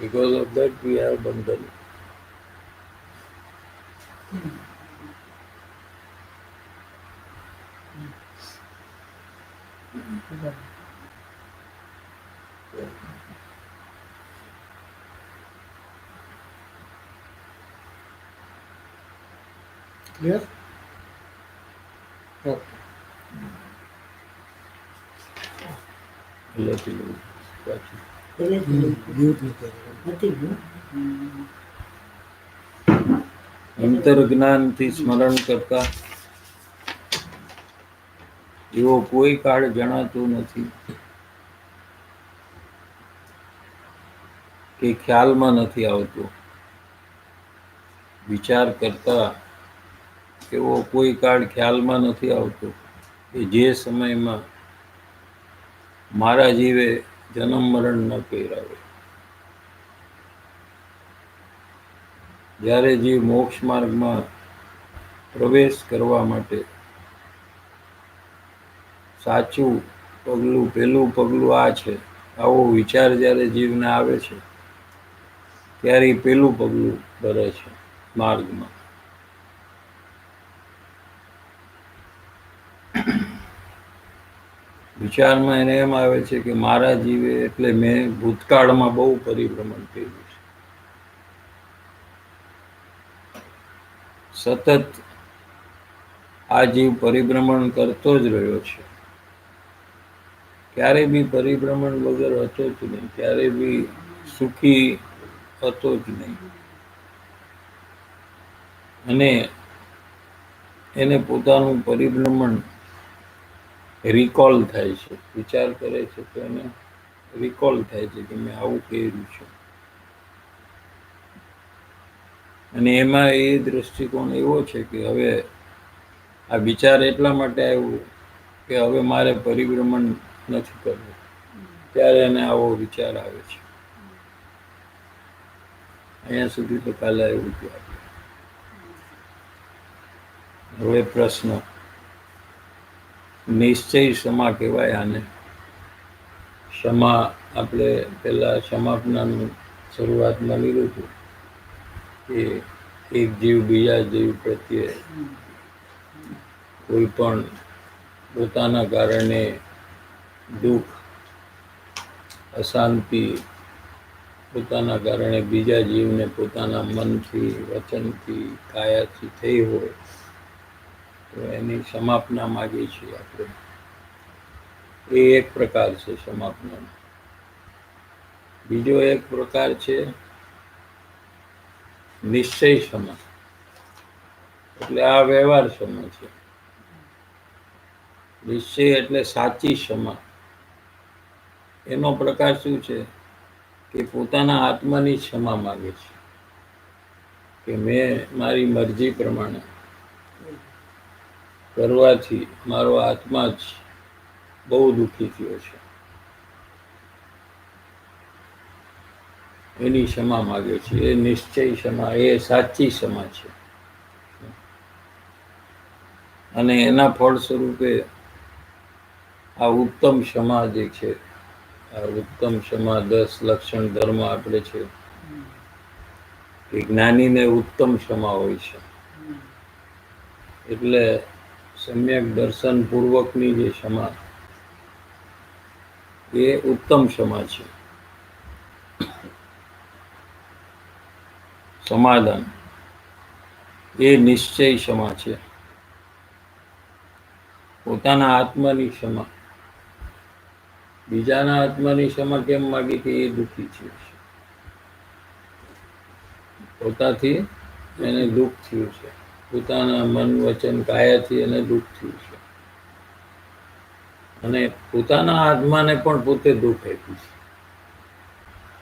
Because of that, we have bandhan. Clear? Okay. Let you watch it. Mute નથી કર્યું. અંતર્જ્ઞાનથી સ્મરણ કરતા એવો કોઈ કાળ જણાતો નથી કે ખ્યાલમાં નથી આવતો. વિચાર કરતા એવો કોઈ કાળ ખ્યાલમાં નથી આવતો કે જે સમયમાં મારા જીવે જન્મ મરણ ન કર્યા હોય. જ્યારે જીવ મોક્ષ માર્ગમાં પ્રવેશ કરવા માટે સાચું પગલું, પહેલું પગલું આ છે, આવો વિચાર જ્યારે જીવને આવે છે ત્યારે પહેલું પગલું ભરે છે માર્ગમાં. વિચારમાં એને એમ આવે છે કે મારા જીવે એટલે મેં ભૂતકાળમાં બહુ પરિભ્રમણ કર્યું છે. સતત આ જીવ પરિભ્રમણ કરતો જ રહ્યો છે. ક્યારે બી પરિભ્રમણ વગર હતો જ નહીં, ક્યારે બી સુખી હતો જ નહીં. અને એને પોતાનું પરિભ્રમણ રિકોલ થાય છે. વિચાર કરે છે તો એને રિકોલ થાય છે કે મેં આવું કર્યું છે. અને એમાં એ દ્રષ્ટિકોણ એવો છે કે હવે આ વિચાર એટલા માટે આવ્યો કે હવે મારે પરિભ્રમણ નથી કરવું, ત્યારે એને આવો વિચાર આવે છે. અહીંયા સુધી તો કાલે આવ્યું હતું આપણે. હવે પ્રશ્ન, નિશ્ચય ક્ષમા કહેવાય આને. ક્ષમા આપણે પહેલા ક્ષમાપનાનું શરૂઆતમાં લીધું હતું કે એક જીવ બીજા જીવ પ્રત્યે કોઈ પણ પોતાના કારણે દુઃખ, અશાંતિ, પોતાના કારણે બીજા જીવને પોતાના મનથી, વચનથી, કાયાથી થઈ હોય તો એની ક્ષમાપના માગીએ છીએ આપણે. એ એક પ્રકાર છે ક્ષમાપનાનો. બીજો એક પ્રકાર છે નિશ્ચય ક્ષમા, એટલે આ વ્યવહાર ક્ષમા છે. નિશ્ચય એટલે સાચી ક્ષમા. એનો પ્રકાર શું છે કે પોતાના આત્માની ક્ષમા માગે છે કે મેં મારી મરજી પ્રમાણે કરવાથી મારો આત્મા જ બહુ દુઃખી થયો છે, એની ક્ષમા માગે છે. એ નિશ્ચય ક્ષમા, એ સાચી ક્ષમા છે. અને એના ફળ સ્વરૂપે આ ઉત્તમ ક્ષમા જે છે, આ ઉત્તમ ક્ષમા 10 લક્ષણ ધર્મ આપણે છે કે જ્ઞાનીને ઉત્તમ ક્ષમા હોય છે. એટલે સમ્યક દર્શન પૂર્વકની જે ક્ષમા એ ઉત્તમ ક્ષમા છે. સમાધાન એ નિશ્ચય ક્ષમા છે. પોતાના આત્માની ક્ષમા. બીજાના આત્માની ક્ષમા કેમ માગી કે એ દુઃખી છે, પોતાથી એને દુઃખ થયું છે, પોતાના મન વચન કાયાથી એને દુઃખ થયું છે, અને પોતાના આત્માને પણ પોતે દુઃખ આપ્યું છે,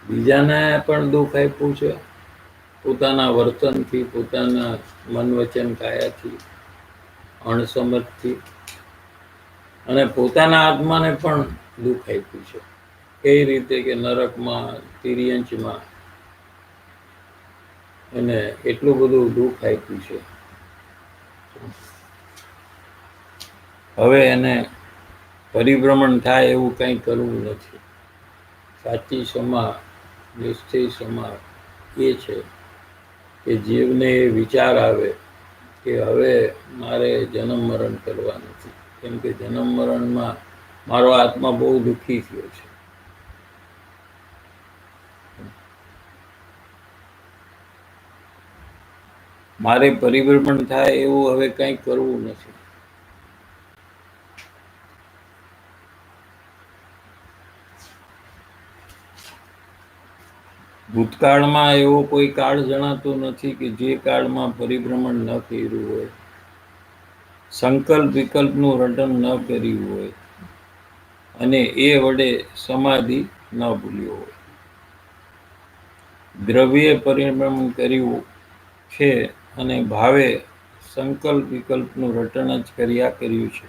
બીજાને પણ દુઃખ આપ્યું છે પોતાના વર્તનથી, પોતાના મન વચન કાયાથી, અણસમજથી, અને પોતાના આત્માને પણ દુઃખ આપ્યું છે. કઈ રીતે કે નરકમાં, તિર્યંચમાં એને એટલું બધું દુઃખ આપ્યું છે. હવે એને પરિભ્રમણ થાય એવું કંઈ કરવું નથી. સાચી ક્ષમા નિશ્ચય સમાજ એ છે કે જીવને એ વિચાર આવે કે હવે મારે જન્મ મરણ કરવા નથી, કેમ કે જન્મ મરણમાં મારો આત્મા બહુ દુઃખી થયો છે. મારે પરિભ્રમણ થાય એવું હવે કંઈ કરવું નથી. ભૂતકાળમાં એવો કોઈ કાળ જણાતો નથી કે જે કાળમાં પરિભ્રમણ ન કર્યું હોય, સંકલ્પ વિકલ્પનું રટન ન કર્યું હોય અને એ વડે સમાધિ ન ભૂલ્યો હોય. દ્રવ્ય પરિભ્રમણ કર્યું છે અને ભાવે સંકલ્પ વિકલ્પનું રટન જ કર્યું છે.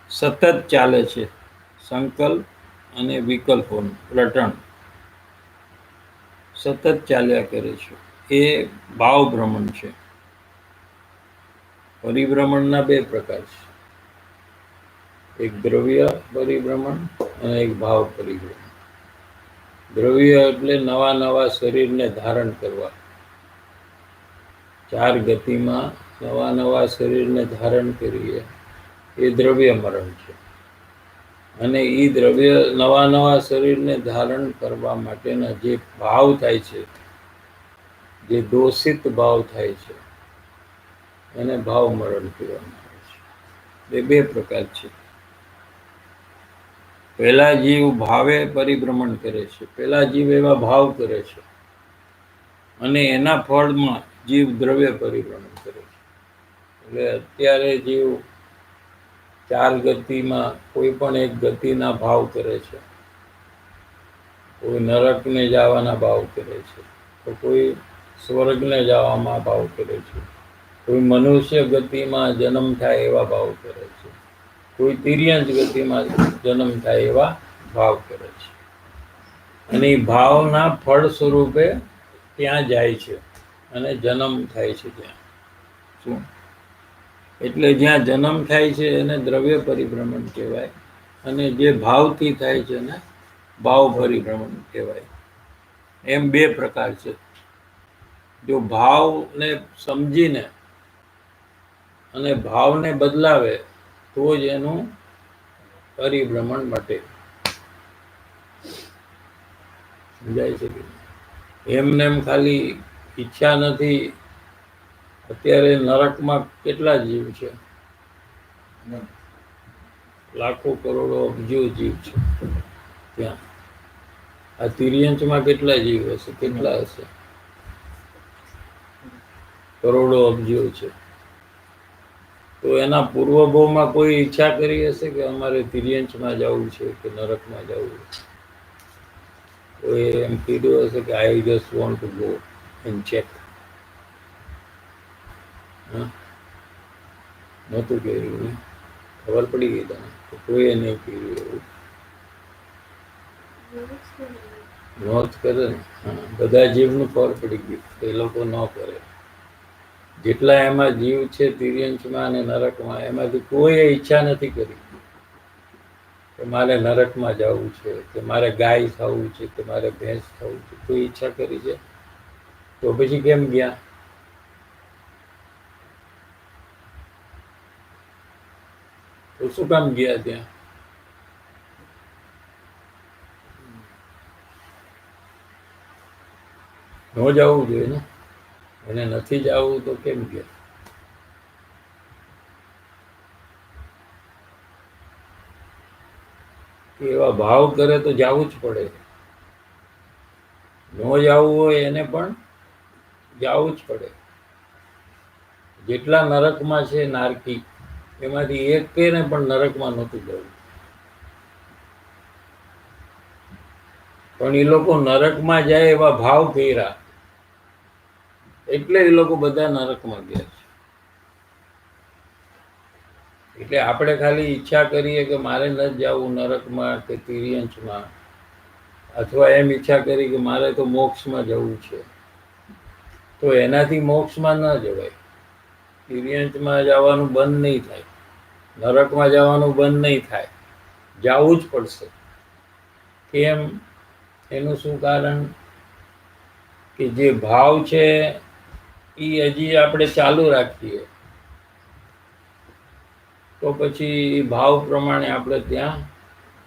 સતત ચાલે છે સંકલ્પ અને વિકલ્પોનું રટણ, સતત ચાલ્યા કરે છે. એ ભાવ ભ્રમણ છે. પરિભ્રમણના બે પ્રકાર છે, એક દ્રવ્ય પરિભ્રમણ અને એક ભાવ પરિભ્રમણ. દ્રવ્ય એટલે નવા નવા શરીરને ધારણ કરવા, ચાર ગતિમાં નવા નવા શરીરને ધારણ કરીએ એ દ્રવ્ય મરણ છે. અને એ દ્રવ્ય નવા નવા શરીરને ધારણ કરવા માટેના જે ભાવ થાય છે, જે દોષિત ભાવ થાય છે, એને ભાવ મરણ કહેવામાં આવે છે. એ બે પ્રકાર છે. પહેલા જીવ ભાવે પરિભ્રમણ કરે છે, પહેલા જીવ એવા ભાવ કરે છે અને એના ફળમાં જીવ દ્રવ્ય પરિભ્રમણ કરે છે. એટલે અત્યારે જીવ ચાર ગતિમાં કોઈ પણ એક ગતિના ભાવ કરે છે. કોઈ નરકને જવાના ભાવ કરે છે, તો કોઈ સ્વર્ગને જવામાં ભાવ કરે છે, કોઈ મનુષ્ય ગતિમાં જન્મ થાય એવા ભાવ કરે છે, કોઈ તિર્યંચ ગતિમાં જન્મ થાય એવા ભાવ કરે છે. અને એ ભાવના ફળ સ્વરૂપે ત્યાં જાય છે અને જન્મ થાય છે ત્યાં. શું? એટલે જ્યાં જન્મ થાય છે એને દ્રવ્ય પરિભ્રમણ કહેવાય અને જે ભાવથી થાય છે એને ભાવ પરિભ્રમણ કહેવાય. એમ બે પ્રકાર છે. જો ભાવને સમજીને અને ભાવને બદલાવે તો જ એનું પરિભ્રમણ મટે. સમજાય છે કે એમને એમ ખાલી ઈચ્છા નથી. અત્યારે નરકમાં કેટલા જીવ છે? લાખો કરોડો અબજો જીવ છે ત્યાં. આ તિર્યંચમાં કેટલા જીવ હશે? કેટલા હશે? કરોડો અબજો છે. તો એના પૂર્વભાવમાં કોઈ ઈચ્છા કરી હશે કે અમારે તિર્યંચમાં જવું છે કે નરકમાં જવું છે? કોઈ એમ કીધું હશે કે I just want to go and check? નહોતું કર્યું ને? ખબર પડી ગઈ તને? કોઈએ નહીં કર્યું એવું. નોંધ કરે ને? હા, બધા જીવનું ખબર પડી ગયું. એ લોકો ન કરે. જેટલા એમાં જીવ છે તિર્યંચમાં અને નરકમાં, એમાંથી કોઈએ ઈચ્છા નથી કરી કે મારે નરકમાં જવું છે કે મારે ગાય થવું છે કે મારે ભેંસ થવું છે. કોઈ ઈચ્છા કરી છે? તો પછી કેમ ગયા? તો શું કામ ગયા ત્યાં? ન જવું જોઈએ ને? એને નથી જવું તો કેમ ગયા? એવા ભાવ કરે તો જવું જ પડે. ન જવું હોય એને પણ જવું જ પડે. જેટલા નરકમાં છે નારકી, એમાંથી એકને પણ નરકમાં નહોતું જવું. પણ એ લોકો નરકમાં જાય એવા ભાવ કર્યા એટલે એ લોકો બધા નરકમાં ગયા છે. એટલે આપણે ખાલી ઈચ્છા કરીએ કે મારે ન જવું નરકમાં કે તિર્યંચમાં, અથવા એમ ઈચ્છા કરી કે મારે તો મોક્ષમાં જવું છે, તો એનાથી મોક્ષમાં ન જવાય. તિર્યંચમાં જવાનું બંધ નહીં થાય, નરકમાં જવાનું બંધ નહીં થાય, જવું જ પડશે. કેમ? એનું શું કારણ? કે જે ભાવ છે એ હજી આપણે ચાલુ રાખીએ તો પછી એ ભાવ પ્રમાણે આપણે ત્યાં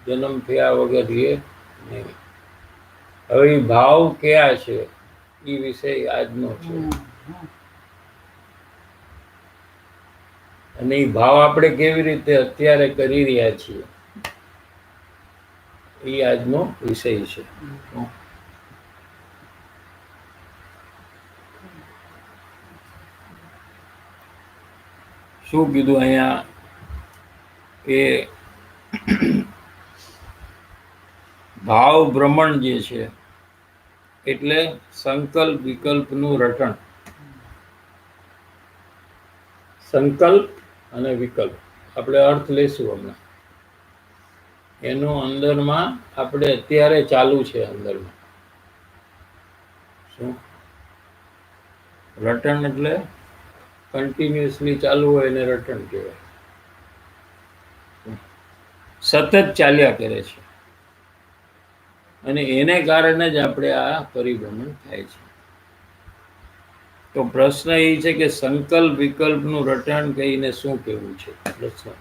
જન્મ થયા વગર રહીએ નહીં. હવે એ ભાવ કયા છે એ વિષય આજનો છે. અને એ ભાવ આપણે કેવી રીતે અત્યારે કરી રહ્યા છીએ એ આજનો વિષય છે. શું કીધું અહીંયા કે ભાવ ભ્રમણ જે છે એટલે સંકલ્પ વિકલ્પનું રટણ. સંકલ્પ અને વિકલ્પ આપણે અર્થ લેશું હમણાં. એનું અંદરમાં આપણે અત્યારે ચાલુ છે. અંદરમાં શું રટણ એટલે કન્ટિન્યુઅસલી ચાલુ હોય એને રટણ કહેવાય. સતત ચાલ્યા કરે છે અને એને કારણે જ આપણે આ પરિભ્રમણ થાય છે. તો પ્રશ્ન એ છે કે સંકલ્પ વિકલ્પનું રટણ કહીને શું કહેવું છે? પ્રશ્ન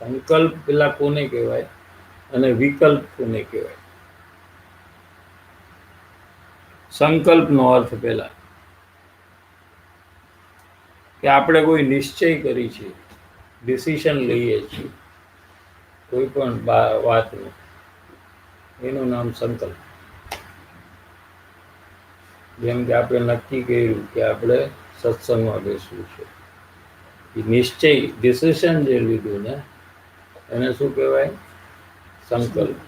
સંકલ્પ પેલા કોને કહેવાય અને વિકલ્પ કોને કહેવાય? સંકલ્પનો અર્થ પેલા કે આપણે કોઈ નિશ્ચય કરી છે, ડિસિઝન લઈએ છીએ કોઈ પણ વાતનું, એનું નામ સંકલ્પ. જેમ કે આપણે નક્કી કર્યું કે આપણે સત્સંગમાં બેસવું છે, એ નિશ્ચય ડિસિઝન જે લીધું ને એને શું કહેવાય? સંકલ્પ.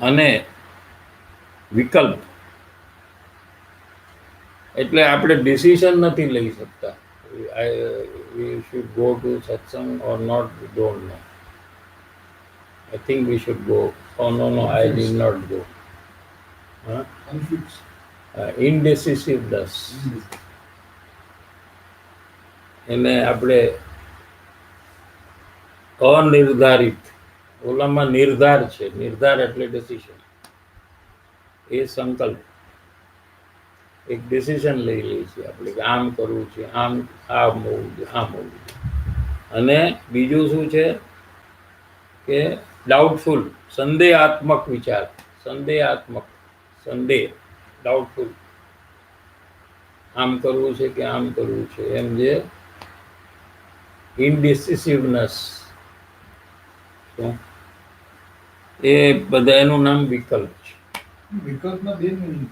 અને વિકલ્પ એટલે આપણે ડિસિઝન નથી લઈ શકતા. We should go to satsang or not, we don't know. I think we should go. Oh no, I did not go. Huh? Indecisiveness. એને આપણે અનિર્ધારિત, ઓલામાં નિર્ધાર છે, નિર્ધાર એટલે ડિસિઝન. એ સંકલ્પ એક ડિસિઝન લઈ લઈએ છીએ આપણે કે આમ કરવું છે, આમ આમ હોવું છે, આમ હોવું છે. અને બીજું શું છે કે ડાઉટફુલ, સંદેહાત્મક વિચાર, સંદેહાત્મક, સંદેહ, ડાઉટફુલ, આમ કરવું છે કે આમ કરવું છે, એમ જે ઇનડિસિસિવનેસ, એ બધા એનું નામ વિકલ્પ છે. વિકલ્પમાં બે મિનિંગ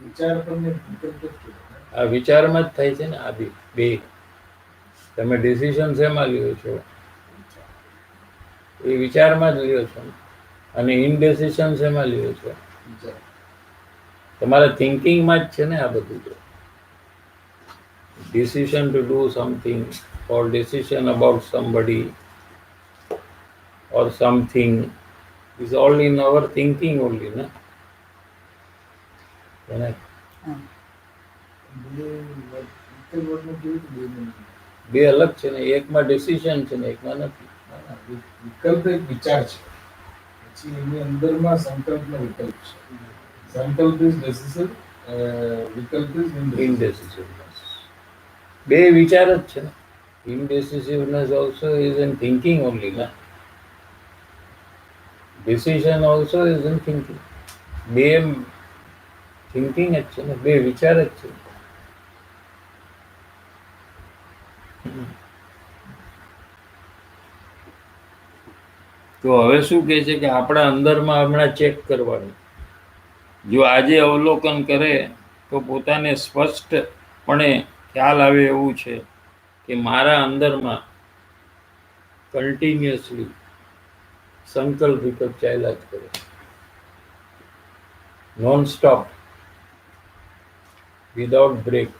વિચાર પણ વિકલ્પ જ કહેવાય. આ વિચારમાં જ થાય છે ને. આ બે તમે ડિસિઝન શેમાં લ્યો છો? એ વિચારમાં જ લ્યો છો. અને ઇનડિસિઝન શેમાં લ્યો છો? તમારા થિંકિંગમાં જ છે ને આ બધું. તો decision to do something or decision about somebody or something is all in our thinking only, na? બે અલગ છે ને, એકમાં ડિસિઝન છે ને એકમાં નથી. વિકલ્પ એક વિચાર છે, પછી એની અંદરમાં સંકલ્પનો વિકલ્પ છે. સંકલ્પ ઇઝ ડિસિઝન, વિકલ્પ ઇઝ ઇનડિસિસિવનેસ. બે વિચાર જ છે ને. ઇનડિસિસિવનેસ also is in thinking only, na? Decision also is in thinking. બે થિંકિંગ જ છે ને, બે વિચાર જ છે. તો હવે શું કહે છે કે આપણા અંદરમાં હમણાં ચેક કરવાનું. જો આજે અવલોકન કરે તો પોતાને સ્પષ્ટપણે ખ્યાલ આવે એવું છે કે મારા અંદરમાં કન્ટિન્યુઅસલી સંકલ્પ વિકલ્પ ચાલ્યા જ કરે, નોન સ્ટોપ, વિધાઉટ બ્રેક.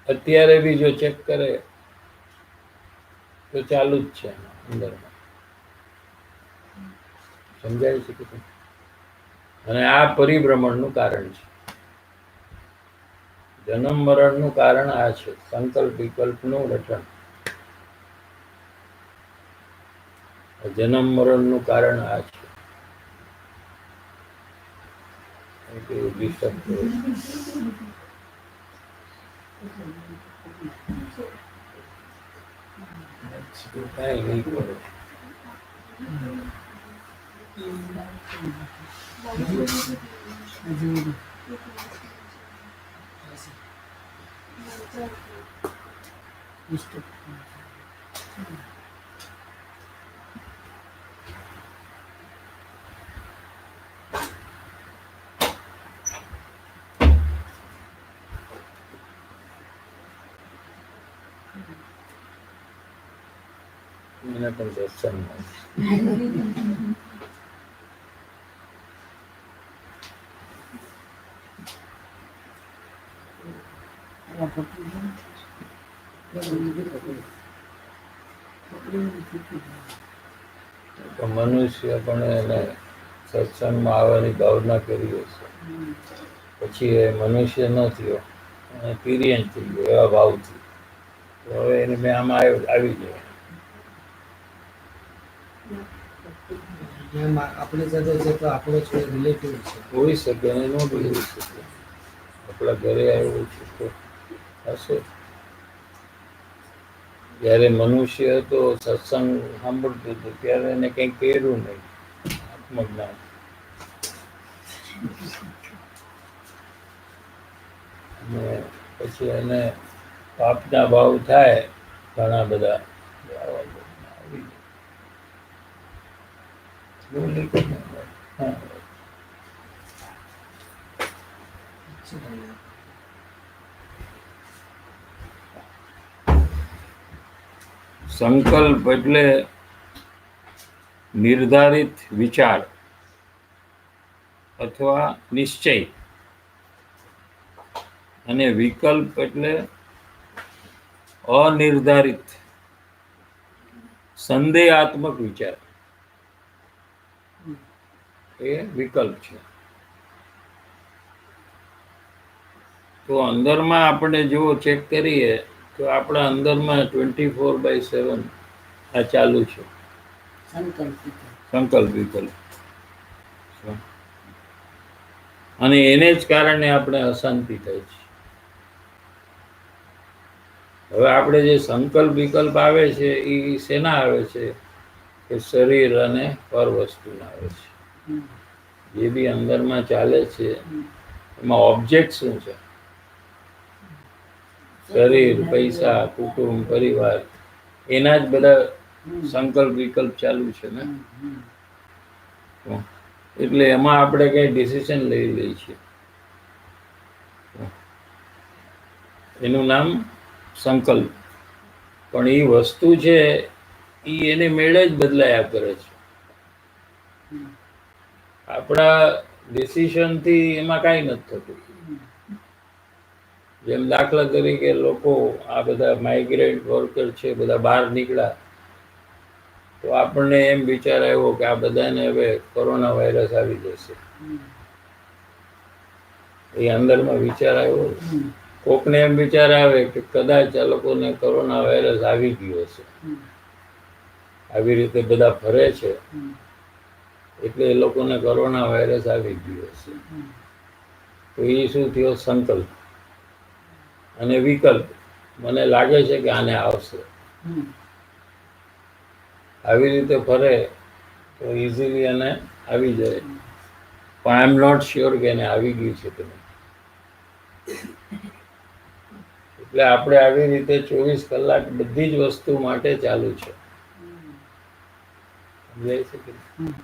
અત્યારે બી જો ચેક કરે તો ચાલુ જ છે અંદરમાં. સમજાય છે કે? અને આ પરિભ્રમણનું કારણ છે. જન્મ મરણનું કારણ આ છે, સંકલ્પ વિકલ્પનું રટણ. જન્મ મરણનું કારણ આ છે ડિસ્ટર્બ કરે. કાંઈ નહીં કરે. મને પણ દર્શન મનુષ્ય પણ એને સત્સંગમાં આવવાની ભાવના કરી હશે, પછી એ મનુષ્ય ન થયો અને તિર્યન થઈ ગયો એવા ભાવથી, તો હવે એને મેં આમાં આવી જાય. આપણી સાથે છે તો આપણો છે રિલેટિવ છે, હોઈ શકે અને ન બી હોઈ શકે. આપણા ઘરે આવ્યો છે તો હશે. જ્યારે મનુષ્ય હતો સત્સંગ સાંભળતો હતો ત્યારે એને કંઈ કર્યું નહીં આત્મજ્ઞાન. અને પછી એને પાપના ભાવ થાય ઘણા બધા. હા, સંકલ્પ એટલે નિર્ધારિત વિચાર અથવા નિશ્ચય, અને વિકલ્પ એટલે અનિર્ધારિત સંદેહાત્મક વિચાર. એ વિકલ્પ છે. તો અંદરમાં આપણે જો ચેક કરીએ તો આપણા અંદરમાં 24/7 આ ચાલુ છે, સંકલ્પ વિકલ્પ. અને એને જ કારણે આપણે અશાંતિ થાય છે. હવે આપણે જે સંકલ્પ વિકલ્પ આવે છે એ શેના આવે છે કે શરીર અને પર વસ્તુના આવે છે. જે બી અંદરમાં ચાલે છે એમાં ઓબ્જેક્ટ શું છે? શરીર, પૈસા, કુટુંબ, પરિવાર, એના જ બધા સંકલ્પ વિકલ્પ ચાલુ છે ને. એટલે એમાં આપણે કઈ ડિસિઝન લઈ લઈએ છીએ, એનું નામ સંકલ્પ. પણ એ વસ્તુ છે એ એને મેળે જ બદલાયા કરે છે. આપણા ડિસિઝનથી એમાં કાંઈ નથી થતું. જેમ દાખલા તરીકે લોકો આ બધા માઇગ્રેન્ટ વર્કર છે, બધા બહાર નીકળ્યા તો આપણને એમ વિચાર આવ્યો કે આ બધાને હવે કોરોના વાયરસ આવી જશે. એ અંદરમાં વિચાર આવ્યો. કોકને એમ વિચાર આવે કે કદાચ આ લોકોને કોરોના વાયરસ આવી ગયો હશે, આવી રીતે બધા ફરે છે એટલે એ લોકોને કોરોના વાયરસ આવી ગયો હશે. તો એ શું થયો? સંકલ્પ. અને વિકલ્પ, મને લાગે છે કે આને આવશે. આવી રીતે ફરે તો ઇઝીલી એને આવી જાય, પણ આઈ એમ નોટ શ્યોર કે એને આવી ગયું છે કે નહીં. એટલે આપણે આવી રીતે 24 કલાક બધી જ વસ્તુ માટે ચાલુ છે. સમજાય છે કે નહીં?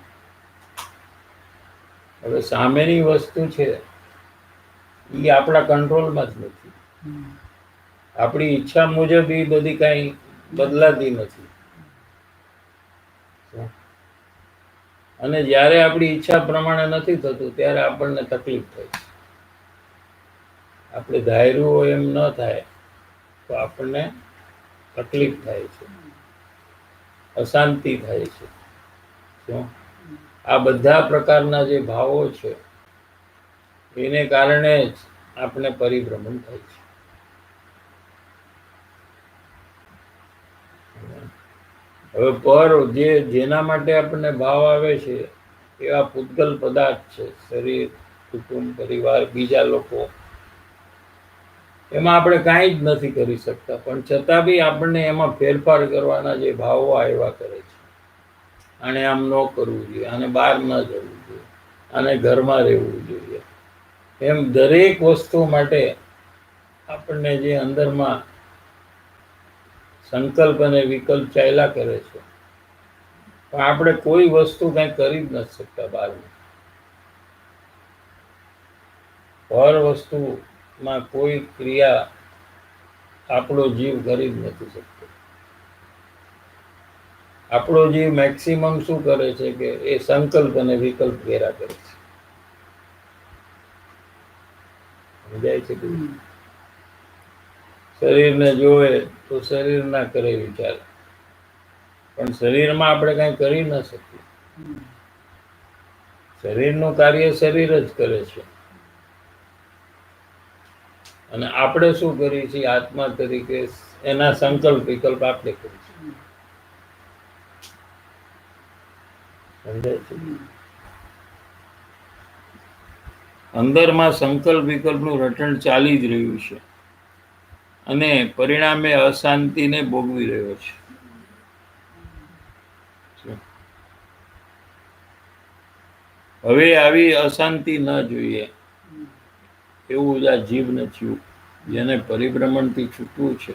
હવે સામેની વસ્તુ છે એ આપણા કંટ્રોલમાં જ નથી. આપણી ઈચ્છા મુજબ એ બધી કાંઈ બદલાતી નથી. અને જ્યારે આપણી ઈચ્છા પ્રમાણે નથી થતું ત્યારે આપણને તકલીફ થાય છે. આપણે ધાર્યું હોય એમ ન થાય તો આપણને તકલીફ થાય છે, અશાંતિ થાય છે. શું? આ બધા પ્રકારના જે ભાવો છે એને કારણે જ આપણે પરિભ્રમણ થાય છે. હવે પર જેના માટે આપણને ભાવ આવે છે એવા પૂતગલ પદાર્થ છે, શરીર, કુટુંબ, પરિવાર, બીજા લોકો, એમાં આપણે કાંઈ જ નથી કરી શકતા, પણ છતાં બી આપણને એમાં ફેરફાર કરવાના જે ભાવો આવ્યા કરે છે. આને આમ ન કરવું જોઈએ, આને બહાર ન જવું જોઈએ, આને ઘરમાં રહેવું જોઈએ, એમ દરેક વસ્તુ માટે આપણને જે અંદરમાં સંકલ્પ અને વિકલ્પ ચાલ્યા કરે છે, પણ આપણે કોઈ વસ્તુ કઈ કરી જ નથી શકતા બહારની. હર વસ્તુમાં કોઈ ક્રિયા આપણો જીવ કરી જ નથી શકતો. આપણો જીવ મેક્સિમમ શું કરે છે કે એ સંકલ્પ અને વિકલ્પ કર્યા કરે છે. સમજાય છે? શરીરને જોવે તો શરીરના કરે વિચાર, પણ શરીરમાં આપણે કઈ કરી ન શકીએ. શરીરનું કાર્ય શરીર જ કરે છે, અને આપણે શું કરીએ છીએ આત્મા તરીકે? એના સંકલ્પ વિકલ્પ આપણે કરીએ છીએ. સમજાય છે? અંદરમાં સંકલ્પ વિકલ્પનું રટણ ચાલી જ રહ્યું છે, અને પરિણામે અશાંતિને ભોગવી રહ્યો છે. હવે આવી અશાંતિ ન જોઈએ એવું આ જીવને થયું. જેને પરિભ્રમણથી છૂટવું છે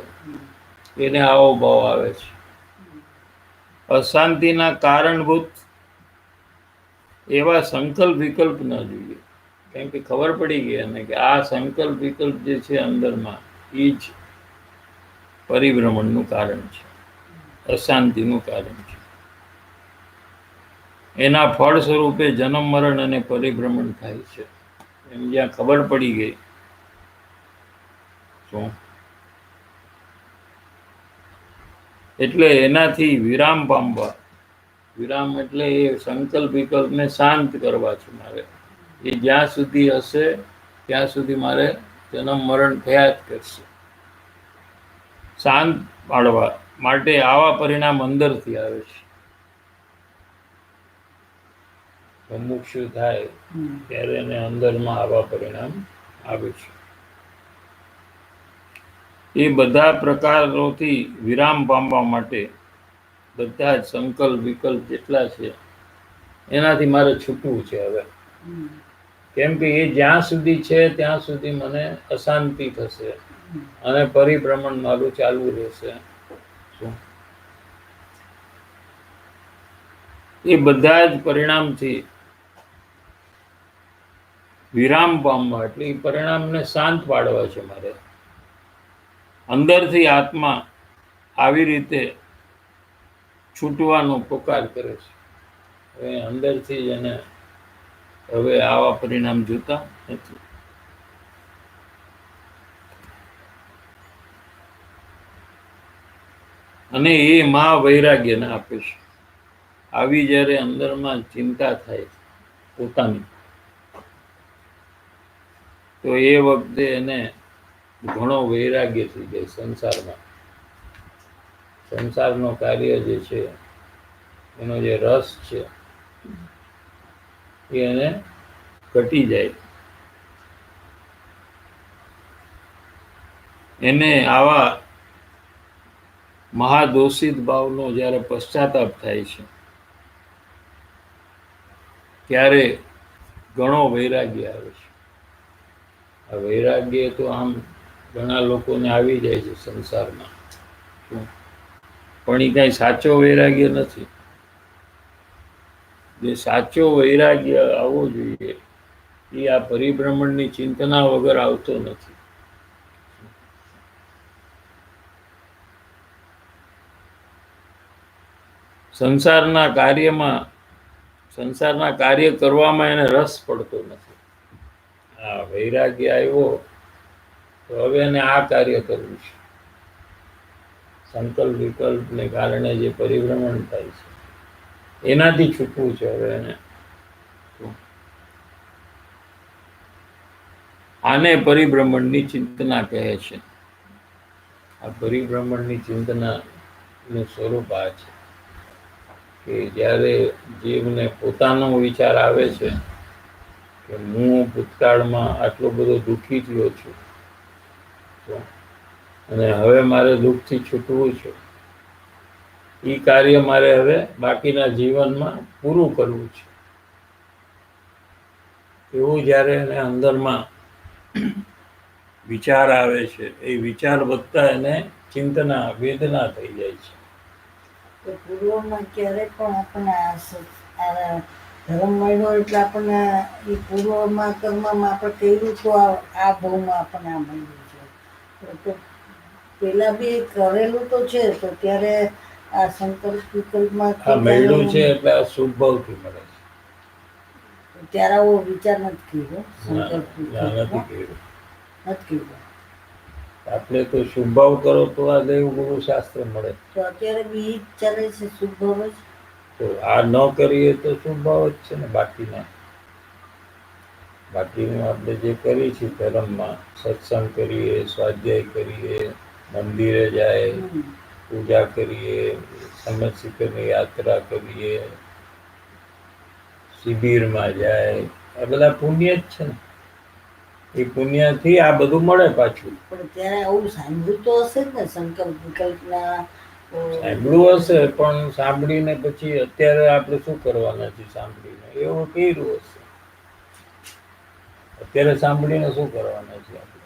એને આવો ભાવ આવે છે. અશાંતિના કારણભૂત એવા સંકલ્પ વિકલ્પ ન જોઈએ, કેમ કે ખબર પડી ગઈ એને કે આ સંકલ્પ વિકલ્પ જે છે અંદરમાં એ જ પરિભ્રમણનું કારણ છે, અશાંતિનું કારણ છે. એના ફળ સ્વરૂપે જન્મ મરણ અને પરિભ્રમણ થાય છે. એમ જ્યાં ખબર પડી ગઈ શું, એટલે એનાથી વિરામ પામવા. વિરામ એટલે એ સંકલ્પ વિકલ્પને શાંત કરવા છે મારે. એ જ્યાં સુધી હશે ત્યાં સુધી મારે જન્મ મરણ થયા જ કરશે. શાંત પાડવા માટે આવા પરિણામ અંદરથી આવે છે. મુમુક્ષુ થાય ત્યારે એને અંદરમાં આવા પરિણામ આવે છે. એ બધા પ્રકારોથી વિરામ પામવા માટે બધા જ સંકલ્પ વિકલ્પ જેટલા છે એનાથી મારે છૂટવું છે હવે. કેમ કે એ જ્યાં સુધી છે ત્યાં સુધી મને અશાંતિ થશે અને પરિભ્રમણ મારું ચાલુ રહેશે. એ બધા જ પરિણામથી વિરામ પામવા એટલે એ પરિણામને શાંત પાડવા છે મારે. અંદરથી આત્મા આવી રીતે છૂટવાનો પોકાર કરે છે. હવે અંદરથી જ એને હવે આવા પરિણામ જોતા નથી. અને એ વૈરાગ્યને આપે છે. આવી જ્યારે અંદરમાં ચિંતા થાય પોતાની, તો એ વખતે એને ઘણો વૈરાગ્ય થઈ જાય સંસારમાં. સંસારનો કાર્ય જે છે એનો જે રસ છે એ એને ઘટી જાય. એને આવા મહાદોષિત ભાવનો જ્યારે પશ્ચાતાપ થાય છે ત્યારે ઘણો વૈરાગ્ય આવે છે. આ વૈરાગ્ય તો આમ ઘણા લોકોને આવી જાય છે સંસારમાં, પણ એ કઈ સાચો વૈરાગ્ય નથી. જે સાચો વૈરાગ્ય આવવો જોઈએ એ આ પરિભ્રમણની ચિંતના વગર આવતો નથી. સંસારના કાર્ય કરવામાં એને રસ પડતો નથી. આ વૈરાગ્ય આવ્યો તો હવે એને આ કાર્ય કરવું છે. સંકલ્પ વિકલ્પને કારણે જે પરિભ્રમણ થાય છે એનાથી છૂટવું છે હવે એને. આને પરિભ્રમણની ચિંતના કહે છે. આ પરિભ્રમણની ચિંતના નું સ્વરૂપ આ છે. કે જ્યારે જીવને પોતાનો વિચાર આવે છે કે હું ભૂતકાળમાં આટલો બધો દુઃખી થયો છું તો અને હવે મારે દુઃખથી છૂટવું છે, એ કાર્ય મારે હવે બાકીના જીવનમાં પૂરું કરવું છે, એવું જ્યારે એને અંદરમાં વિચાર આવે છે, એ વિચાર વધતા એને ચિંતના વેદના થઈ જાય છે. તો પૂર્વમાં ક્યારે પણ આપણને આ ધર્મ મળ્યો એટલે આપણને એ પૂર્વમાં કર્મમાં આપણે કર્યું તો આ ભાવમાં આપણને આ મળ્યું છે. તો પેલા બી કરેલું તો છે, તો ત્યારે આ સંકલ્પ વિકલ્પમાં આ મળ્યું છે એટલે આ શુભ ભાવથી મળે છે. ત્યારે આવો વિચાર નથી કર્યો, ના, સંકલ્પ ના, નથી વિકલ્પમાં કર્યું. નથી કર્યો. આપણે તો શુભ ભાવ કરો તો આ દેવગુરુ શાસ્ત્ર મળે. તો અત્યારે બી ઈ જ ચાલે છે શુભ ભાવ જ. તો આ ન કરીએ તો શુભ ભાવ જ છે ને. બાકીનું આપણે જે કરીએ છીએ ધર્મમાં, સત્સંગ કરીએ, સ્વાધ્યાય કરીએ, મંદિરે જાય, હમ. પૂજા કરીએ, સમજશિખરની યાત્રા કરીએ, શિબિરમાં જાય, આ બધા પુણ્ય જ છે ને. એ પુણ્યથી આ બધું મળે પાછું. પણ ત્યારે આવું સાંભળ્યું તો હશે જ ને સંકલ્પ વિકલ્પના સાંભળ્યું હશે, પણ સાંભળીને પછી અત્યારે આપણે શું કરવાના છીએ? સાંભળીને એવું કર્યું હશે, અત્યારે સાંભળીને શું કરવાના છીએ? આપણે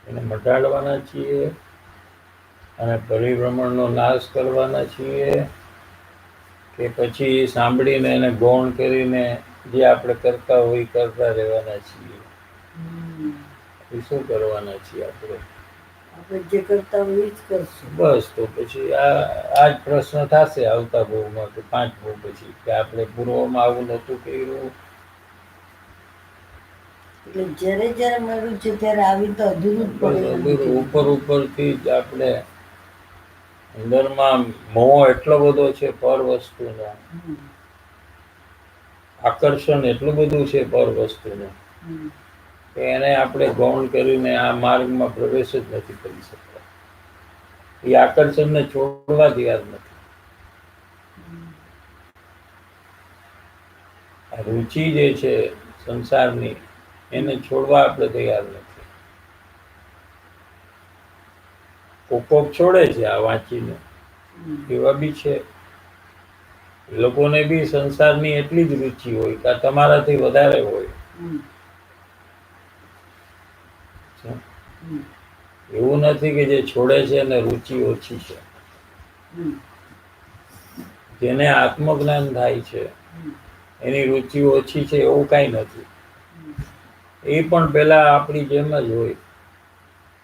એને મટાડવાના છીએ અને પરિભ્રમણનો નાશ કરવાના છીએ, કે પછી સાંભળીને એને ગૌણ કરીને જે આપણે કરતા હોય એ કરતા રહેવાના છીએ? હમ. એ શું કરવાના છીએ આપણે? આપણે જે કરતા હોય એ જ કરશું. બસ, તો પછી આ જ પ્રશ્ન થશે આવતા ભાવમાં કે 5 ભાવ પછી, કે આપણે પૂર્વમાં આવું નહોતું કર્યું. એટલે જ્યારે જ્યારે મળ્યું છે ત્યારે આવી તો અધૂરું જ બસ પડેલું અધૂરું, છે. ઉપરથી જ આપણે અંદરમાં મોહ એટલો બધો છે પર વસ્તુનો, હમ. આકર્ષણ એટલું બધું છે પર વસ્તુનું, હમ. કે એને આપણે ગૌણ કરીને આ માર્ગમાં પ્રવેશ જ નથી કરી શકતા. એ આકર્ષણને છોડવા તૈયાર નથી. આ રુચિ જે છે સંસારની, એને છોડવા આપણે તૈયાર નથી. કોક છોડે છે આ વાંચીને, હમ. એવા બી છે. એ લોકોને બી સંસારની એટલી જ રુચિ હોય કે આ તમારાથી વધારે હોય. હમ. હમ. એવું નથી કે જે છોડે છે એને રુચિ ઓછી છે. હમ. જેને આત્મજ્ઞાન થાય છે હમ. એની રુચિ ઓછી છે એવું કાંઈ નથી. હમ. એ પણ પેલા આપણી જેમ જ હોય,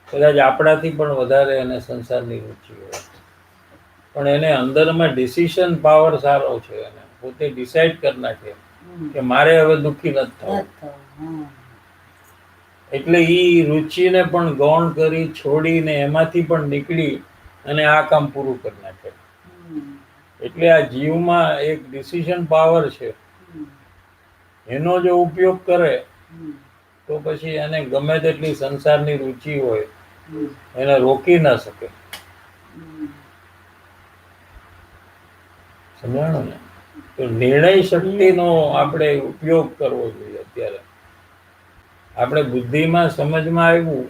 કદાચ આપણાથી પણ વધારે એને સંસારની રુચિ હોય, પણ એને અંદરમાં ડિસિઝન પાવર સારો છે. એને પોતે ડિસાઈડ કરી નાખે હમ. કે મારે હવે દુઃખી નથી થવું. નથી થવું. હમ. એટલે ઈ રુચિને પણ ગૌણ કરી, છોડીને એમાંથી પણ નીકળી અને આ કામ પૂરું કરી નાખે. હમ. એટલે આ જીવમાં એક ડિસિઝન પાવર છે. હમ. એનો જો ઉપયોગ કરે હમ. તો પછી એને ગમે તેટલી સંસારની રુચિ હોય હમ. એને રોકી ના શકે. હમ. સમજાણું ને? તો નિર્ણય શક્તિનો આપણે ઉપયોગ કરવો જોઈએ. અત્યારે આપણે બુદ્ધિમાં સમજમાં આવ્યું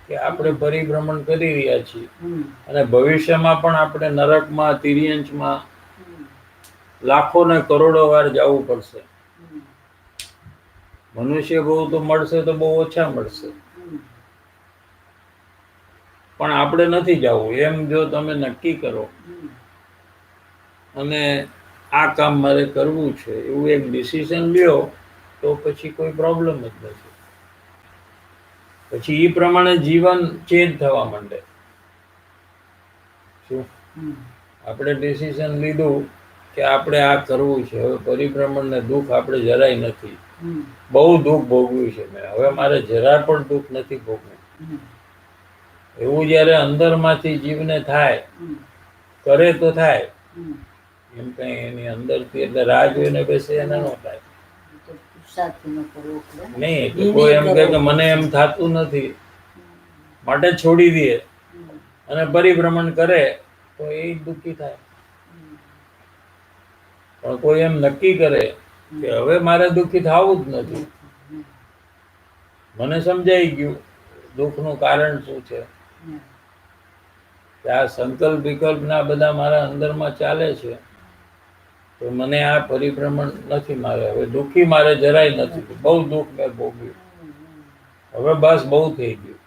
કે આપણે પરિભ્રમણ કરી રહ્યા છીએ હમ. અને ભવિષ્યમાં પણ આપણે નરકમાં, તિર્યંચમાં હમ. લાખો ને કરોડો વાર જવું પડશે. હમ. મનુષ્ય બહુ તો મળશે તો બહુ ઓછા મળશે, હમ. પણ આપણે નથી જવું. એમ જો તમે નક્કી કરો હમ. અને આ કામ મારે કરવું છે એવું એક ડિસિઝન લ્યો તો પછી કોઈ પ્રોબ્લેમ જ નથી. પછી એ પ્રમાણે જીવન ચેન્જ થવા માંડે. શું હમ. આપણે ડિસિઝન લીધું કે આપણે આ કરવું છે, હવે પરિભ્રમણ ને દુઃખ આપણે જરાય નથી, હમ. બહુ દુઃખ ભોગવ્યું છે મેં, હવે મારે જરા પણ દુઃખ નથી ભોગવું, હમ. એવું જ્યારે અંદરમાંથી જીવને થાય, હમ. કરે તો થાય. હમ. એમ કઈ એની અંદરથી એટલે રાહ જોઈને બેસે એને ન થાય. તો પુરુષાર્થ ન કરવો પડે ને. નહીં એટલે કોઈ એમ કહે કે મને એમ થતું નથી માટે છોડી દે હમ. અને પરિભ્રમણ કરે તો એ દુઃખી થાય. હમ. પણ કોઈ એમ નક્કી કરે કે હવે મારે દુઃખી થવું જ નથી, મને સમજાઈ ગયું દુઃખનું કારણ શું છે, કે આ સંકલ્પ વિકલ્પના બધા મારા અંદરમાં ચાલે છે, તો મને આ પરિભ્રમણ નથી, મારે હવે દુઃખી મારે જરાય નથી, બહુ દુઃખ મેં ભોગ્યું, હવે બસ બહુ થઈ ગયું.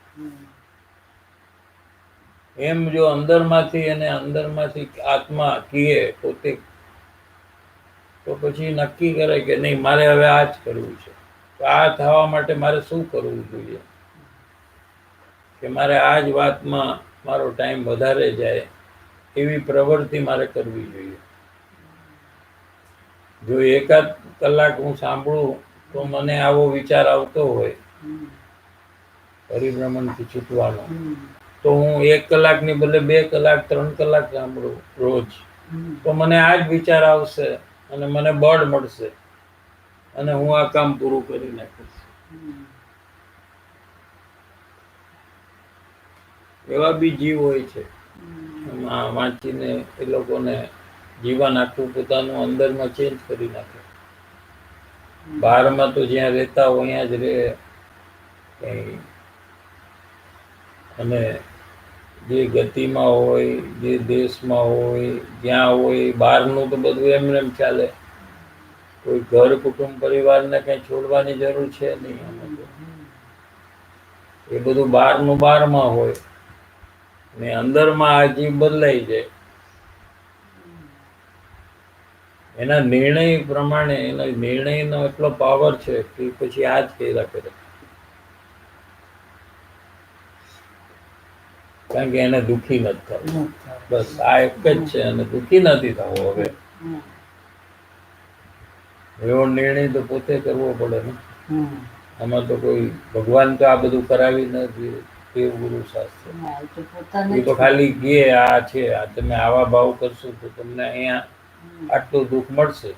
એમ જો અંદરમાંથી આત્મા કહે પોતે, તો પછી નક્કી કરે કે નહીં મારે હવે આ જ કરવું છે. તો આ થવા માટે મારે શું કરવું જોઈએ, કે મારે આ જ વાતમાં મારો ટાઈમ વધારે જાય એવી પ્રવૃત્તિ મારે કરવી જોઈએ. જો એકાદ કલાક હું સાંભળું તો મને આવો વિચાર આવતો હોય પરિભ્રમણથી છૂટવાનો, તો હું 1 કલાકની બદલે 2 કલાક 3 કલાક સાંભળું રોજ, તો મને આ જ વિચાર આવશે અને મને બળ મળશે અને હું આ કામ પૂરું કરી નાખીશ. એવા બી જીવ હોય છે, એમાં વાંચીને એ લોકોને જીવન આખું પોતાનું અંદરમાં ચેન્જ કરી નાખે. બહારમાં તો જ્યાં રહેતા હોય ત્યાં જ રહે કંઈ, અને જે ગતિમાં હોય, જે દેશમાં હોય, જ્યાં હોય, બહારનું તો બધું એમને એમ ચાલે. કોઈ ઘર કુટુંબ પરિવારને કઈ છોડવાની જરૂર છે નહીં. આમાં તો એ બધું બહારનું બહારમાં હોય ને અંદરમાં આ જીવ બદલાઈ જાય. એના નિર્ણય પ્રમાણે, એના નિર્ણયનો એટલો પાવર છે કે પછી આ જ કર્યા કરે, કારણ કે એને દુઃખી નથી થવું. બસ આ એક જ છે, અને દુઃખી નથી થવું. હવે એવો નિર્ણય તો પોતે કરવો પડે ને. આમાં તો કોઈ ભગવાન તો આ બધું કરાવી નથી, દેવ ગુરુ શાસ્ત્ર એ તો ખાલી કહે આ છે, આ તમે આવા ભાવ કરશો તો તમને અહીંયા આટલું દુઃખ મળશે.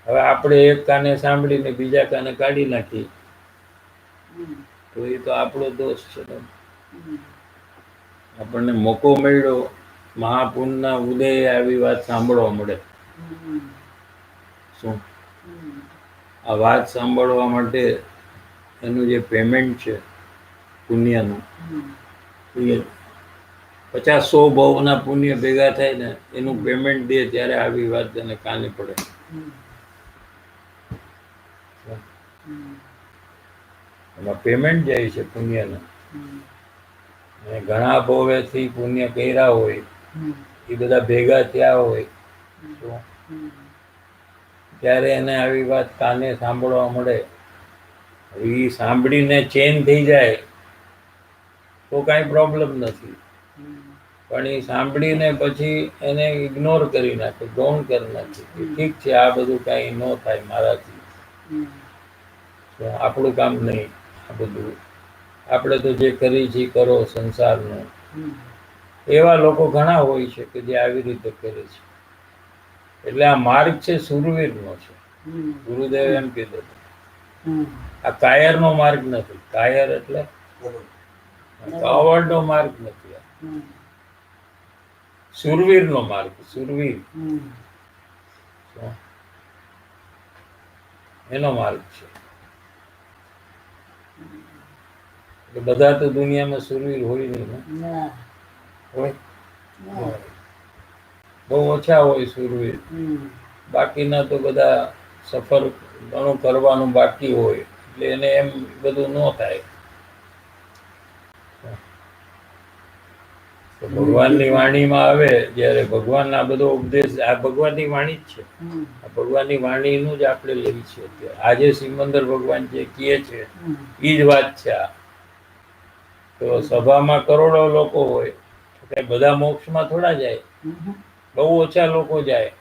હવે આપણે એક કાને સાંભળીને બીજા કાને કાઢી નાખી તો એ તો આપણો દોષ છે ને. આપણને મોકો મળ્યો મહાપુણ્યના ઉદયે આવી વાત સાંભળવા મળે. શું આ વાત સાંભળવા માટે એનું જે પેમેન્ટ છે પુણ્યનું, એ 50-100 ભાવના પુણ્ય ભેગા થાય ને એનું પેમેન્ટ દે ત્યારે આવી વાત એને કાને પડે. એમાં પેમેન્ટ જાય છે પુણ્યનું. અને ઘણા ભાવેથી પુણ્ય કર્યા હોય એ બધા ભેગા થયા હોય તો ત્યારે એને આવી વાત કાને સાંભળવા મળે. એ સાંભળીને ચેન્જ થઈ જાય તો કાંઈ પ્રોબ્લેમ નથી, પણ એ સાંભળીને પછી એને ઇગ્નોર કરી નાખે, ગૌણ કરી નાખે કે ઠીક છે આ બધું કાંઈ ન થાય મારાથી, તો આપણું કામ નહીં આ બધું, આપણે તો જે કરી છે કરો સંસારનું. એવા લોકો ઘણા હોય છે કે જે આવી રીતે કરે છે. એટલે આ માર્ગ છે સુરવીરનો છે. ગુરુદેવ એમ કીધું, આ કાયરનો માર્ગ નથી. કાયર એટલે કાવડનો માર્ગ નથી, સુરવીરનો માર્ગ. સુરવીર એનો માર્ગ છે. એટલે બધા તો દુનિયામાં સુરવીર હોય નહીં ને, હોય બહુ ઓછા હોય સુરવીર. બાકીના તો બધા સફર ઘણું કરવાનું બાકી હોય એટલે એને એમ બધું ન થાય. તો ભગવાનની વાણીમાં આવે જ્યારે ભગવાન આ બધો ઉપદેશ, આ ભગવાનની વાણી જ છે, આ ભગવાનની વાણીનું જ આપણે લેવી છે. આજે સિમંદર ભગવાન જે કહે છે એ જ વાત છે આ. તો સભામાં કરોડો લોકો હોય તો બધા મોક્ષમાં થોડા જાય, બહુ ઓછા લોકો જાય,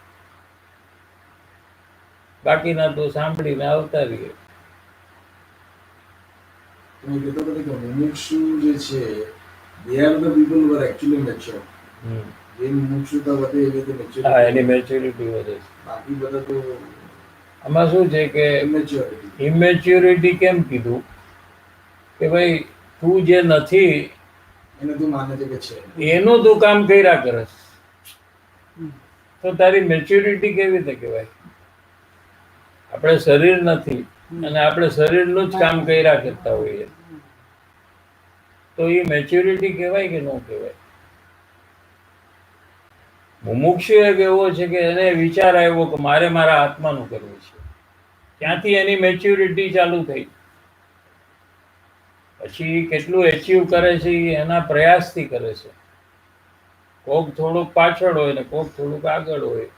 બાકીના તો સાંભળીને આવતા રહીએ. મુમુક્ષુ જે છે they are the people who are actually mature. જે મુમુક્ષુતા વધે એ રીતે maturity. હા, એની મેચ્યોરિટી વધે છે. બાકી બધા તો આમાં શું છે કે immaturity. ઇમેચ્યોરિટી કેમ કીધું કે ભાઈ તું જે નથી એને તું માને છે કે છે. એનું તું કામ કર્યા કરે છે. તો તારી મેચ્યોરિટી કેવી રીતે કહેવાય? આપણે શરીર નથી અને આપણે શરીરનું જ કામ કર્યા કરતા હોઈએ, તો એ મેચ્યોરિટી કહેવાય કે ન કહેવાય? મુમુક્ષુ એક એવો છે કે એને વિચાર આવ્યો કે મારે મારા આત્માનું કરવું છે. ત્યાંથી એની મેચ્યોરિટી ચાલુ થઈ. પછી કેટલું એચીવ કરે છે એ એના પ્રયાસથી કરે છે. કોક થોડુંક પાછળ હોય ને કોક થોડુંક આગળ હોય,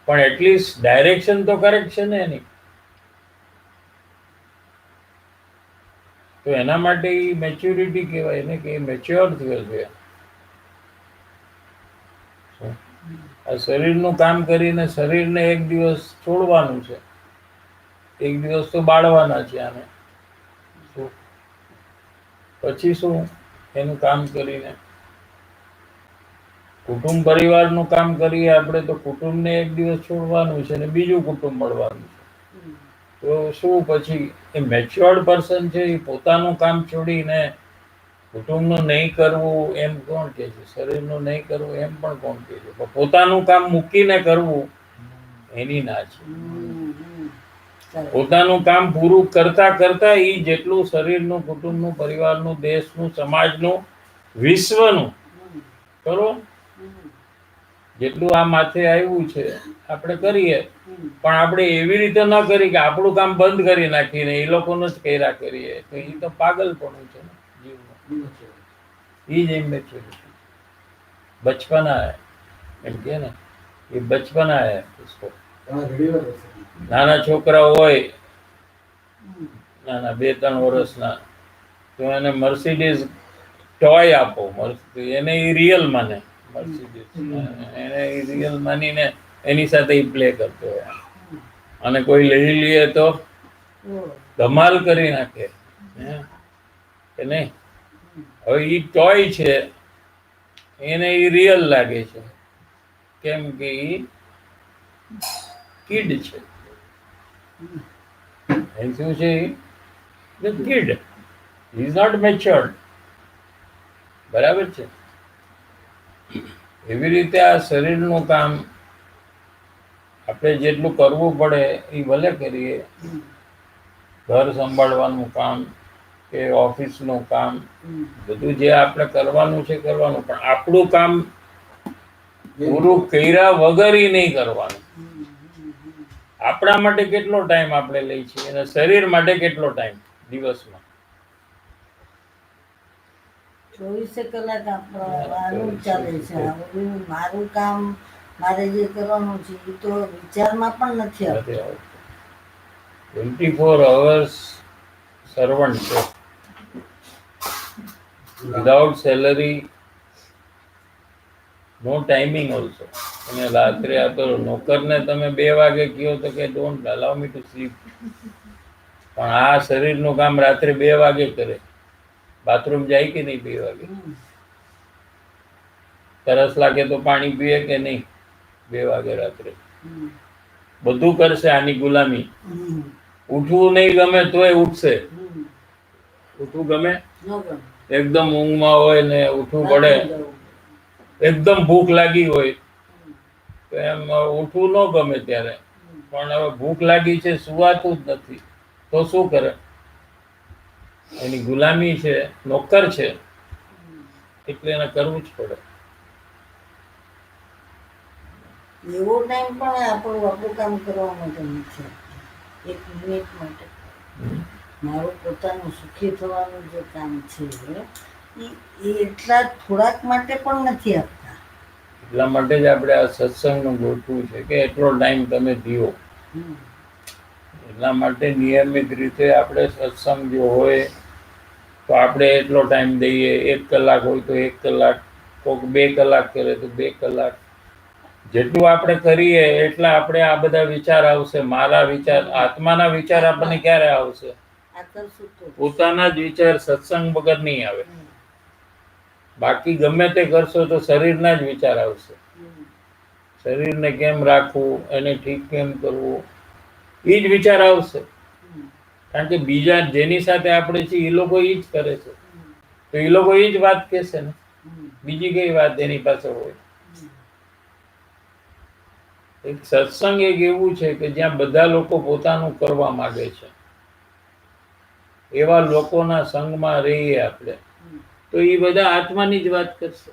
પણ એટલીસ્ટ ડાયરેક્શન તો કરેક્ટ છે ને એની. તો એના માટે એ મેચ્યોરિટી કહેવાય ને કે એ મેચ્યોર થયો છે. આ શરીરનું કામ કરીને શરીરને એક દિવસ છોડવાનું છે, એક દિવસ તો બાળવાના છે આને. શું પછી શું એનું કામ કરીને કુટુંબ પરિવારનું કામ કરીએ આપણે તો કુટુંબને એક દિવસ છોડવાનું છે ને બીજું કુટુંબ મળવાનું છે. તો શું પછી એ મેચ્યોર્ડ પર્સન છે એ પોતાનું કામ છોડીને કુટુંબનું નહીં કરવું એમ કોણ કહે છે? શરીરનું નહીં કરવું એમ પણ કોણ કહે છે? પણ પોતાનું કામ મૂકીને કરવું એની ના છે. પોતાનું કામ પૂરું કરતા કરતા એ જેટલું શરીરનું, કુટુંબનું, પરિવારનું, દેશનું, સમાજનું, વિશ્વનું કરો, જેટલું આ માથે આવ્યું છે આપણે કરીએ. પણ આપણે એવી રીતે ન કરી કે આપણું કામ બંધ કરી નાખીને એ લોકોનું જ કર્યા કરીએ, તો એ તો પાગલપણું છે ને જીવનું. એ જ ઇમેચ્યોરિટી. બચપના હે એમ કે ને, એ બચપના હે उसको. નાના છોકરા હોય, નાના 2-3 વર્ષના, તો એને મર્સિડીઝ ટોય આપો, એને એ રિયલ માને. મર્સિડીઝ એને એ રિયલ માનીને એની સાથે એ પ્લે કરતો હોય. અને કોઈ લઈ લઈએ તો ધમાલ કરી નાખે, કે નહીં? હવે એ ટોય છે એને એ રિયલ લાગે છે, કેમ કે એ કિડ છે. એ શું છે? Kid is not matured. બરાબર છે? એવી રીતે આ શરીરનું કામ આપણે જેટલું કરવું પડે એ ભલે કરીએ. ઘર સંભાળવાનું કામ કે ઓફિસનું કામ, બધું જે આપણે કરવાનું છે કરવાનું, પણ આપણું કામ પૂરું કર્યા વગર ઈ નહીં કરવાનું. આપણા માટે કેટલો ટાઈમ આપણે લઈ છીએ અને શરીર માટે કેટલો ટાઈમ દિવસમાં? 24 કલાક આનું ચાલે છે. આ બધું મારું કામ મારે જે કરવાનું છે એ તો વિચારમાં પણ નથી આવતું. 24 hours સર્વન્ટ છે, વિધાઉટ સેલરી, નો ટાઈમિંગ ઓલ્સો. અને રાત્રે આ તો નોકરને તમે 2 વાગે કહો તો કે don't allow me to sleep, પણ આ શરીરનું કામ રાત્રે 2 વાગે કરે. બાથરૂમ જાય કે નહીં 2 વાગે? તરસ લાગે તો પાણી પીએ કે નહીં 2 વાગે રાત્રે? બધું કરશે આની ગુલામી. ઉઠવું નહીં ગમે તોય ઉઠશે. ઉઠવું ગમે? એકદમ ઊંઘમાં હોય ને ઉઠવું પડે, એકદમ ભૂખ લાગી હોય તો એમ ઉઠવું ન ગમે ત્યારે, પણ હવે ભૂખ લાગી છે, સુવાતું જ નથી, તો શું કરે? એની ગુલામી છે, નોકર છે, એટલે એને કરવું જ પડે. એવો ટાઈમ પણ આપણું કામ કરવા માટે નથી. 1 મિનિટ માટે મારું પોતાનું સુખી થવાનું જે કામ છે એ એટલા થોડાક માટે પણ નથી આપતા. એટલા માટે જ આપણે આ સત્સંગનું ગોઠવું છે કે એટલો ટાઈમ તમે દીવો. એટલા માટે નિયમિત રીતે આપણે સત્સંગ જો હોય તો આપણે એટલો ટાઈમ દઈએ. 1 કલાક હોય તો 1 કલાક, કોઈક 2 કલાક કરે તો 2 કલાક. જેટલું આપણે કરીએ એટલા આપણે આ બધા વિચાર આવશે. મારા વિચાર, આત્માના વિચાર આપણને ક્યારે આવશે? પોતાના જ વિચાર, સત્સંગ વગર નહીં આવે. બાકી ગમે તે કરશો તો શરીરના જ વિચાર આવશે. શરીરને કેમ રાખવું, એને ઠીક કેમ કરવું, એ જ વિચાર આવશે. કારણ કે બીજા જેની સાથે આપણે છીએ એ લોકો એ જ કરે છે, તો એ લોકો એ જ વાત કહેશે ને. બીજી કઈ વાત એની પાસે હોય? એક સત્સંગ એક એવું છે કે જ્યાં બધા લોકો પોતાનું કરવા માંગે છે, એવા લોકોના સંગમાં રહીએ આપણે તો એ બધા આત્માની જ વાત કરશે.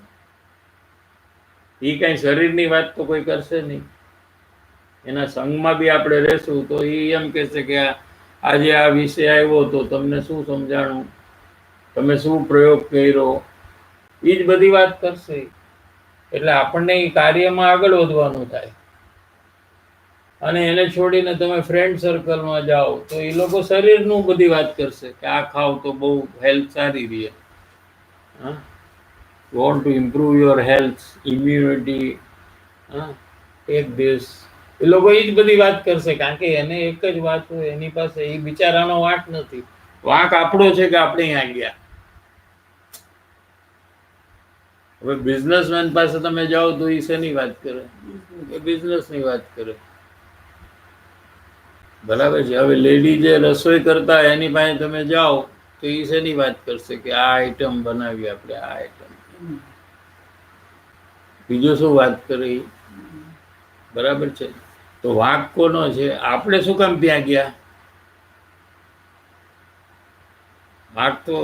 એ કઈ શરીરની વાત તો કોઈ કરશે નહીં. એના સંગમાં બી આપણે રહેશું તો એ એમ કહેશે કે આજે આ વિષય આવ્યો તો તમને શું સમજાણું, તમે શું પ્રયોગ કર્યો, એ જ બધી વાત કરશે. એટલે આપણને એ કાર્યમાં આગળ વધવાનું થાય. અને એને છોડીને તમે ફ્રેન્ડ સર્કલમાં જાઓ તો એ લોકો શરીરનું બધી વાત કરશે કે આ ખાવ તો બહુ હેલ્થ સારી રહે, હા, want to improve your health, immunity, હા, ટેક ધીસ. એ લોકો એ જ બધી વાત કરશે, કારણ કે એને એક જ વાત હોય એની પાસે. એ બિચારાનો વાંક નથી, વાંક આપણો છે કે આપણે અહીંયા ગયા. હવે બિઝનેસમેન પાસે તમે જાઓ તો એ શેની વાત કરે? એ બિઝનેસની વાત કરે. બરાબર છે. હવે લેડી જે રસોઈ કરતા હોય એની પાસે તમે જાઓ તો એ શેની વાત કરશે કે આ આઈટમ બનાવી આપણે, આ આઈટમ. બીજું શું વાત કરે ઈ? બરાબર છે. તો વાંક કોનો છે? આપણે શું કામ ત્યાં ગયા? વાંક તો,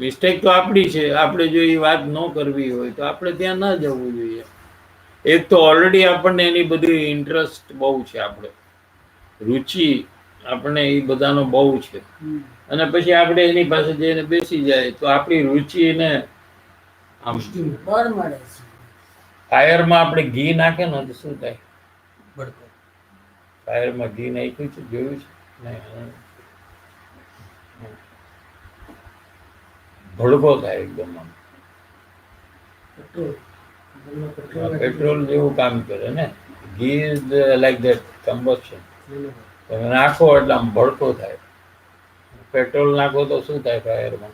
મિસ્ટેક તો આપણી છે. આપણે જો એ વાત ન કરવી હોય તો આપણે ત્યાં ન જવું જોઈએ. એક તો ઓલરેડી આપણને એની બધી ઇન્ટરેસ્ટ બહુ છે, આપણે રુચિ આપણને એ બધાનો બહુ છે. અને પછી આપણે એની પાસે જઈને બેસી જાય તો આપણી રુચિને આમ બળ મળે છે. ફાયરમાં આપણે ઘી નાખે ને તો શું થાય? ભડકો. ફાયરમાં ઘી નાખ્યું છે, જોયું છે? નહીં. ભડકો થાય એકદમ આમ. પેટ્રોલ. ઘરમાં પેટ્રોલ પેટ્રોલ જેવું કામ કરે ને. ઘી ઇઝ લાઈક ધેટ કમ્બશન. તમે નાખો એટલે આમ ભડકો થાય. પેટ્રોલ નાખો તો શું થાય? ફાયરમાં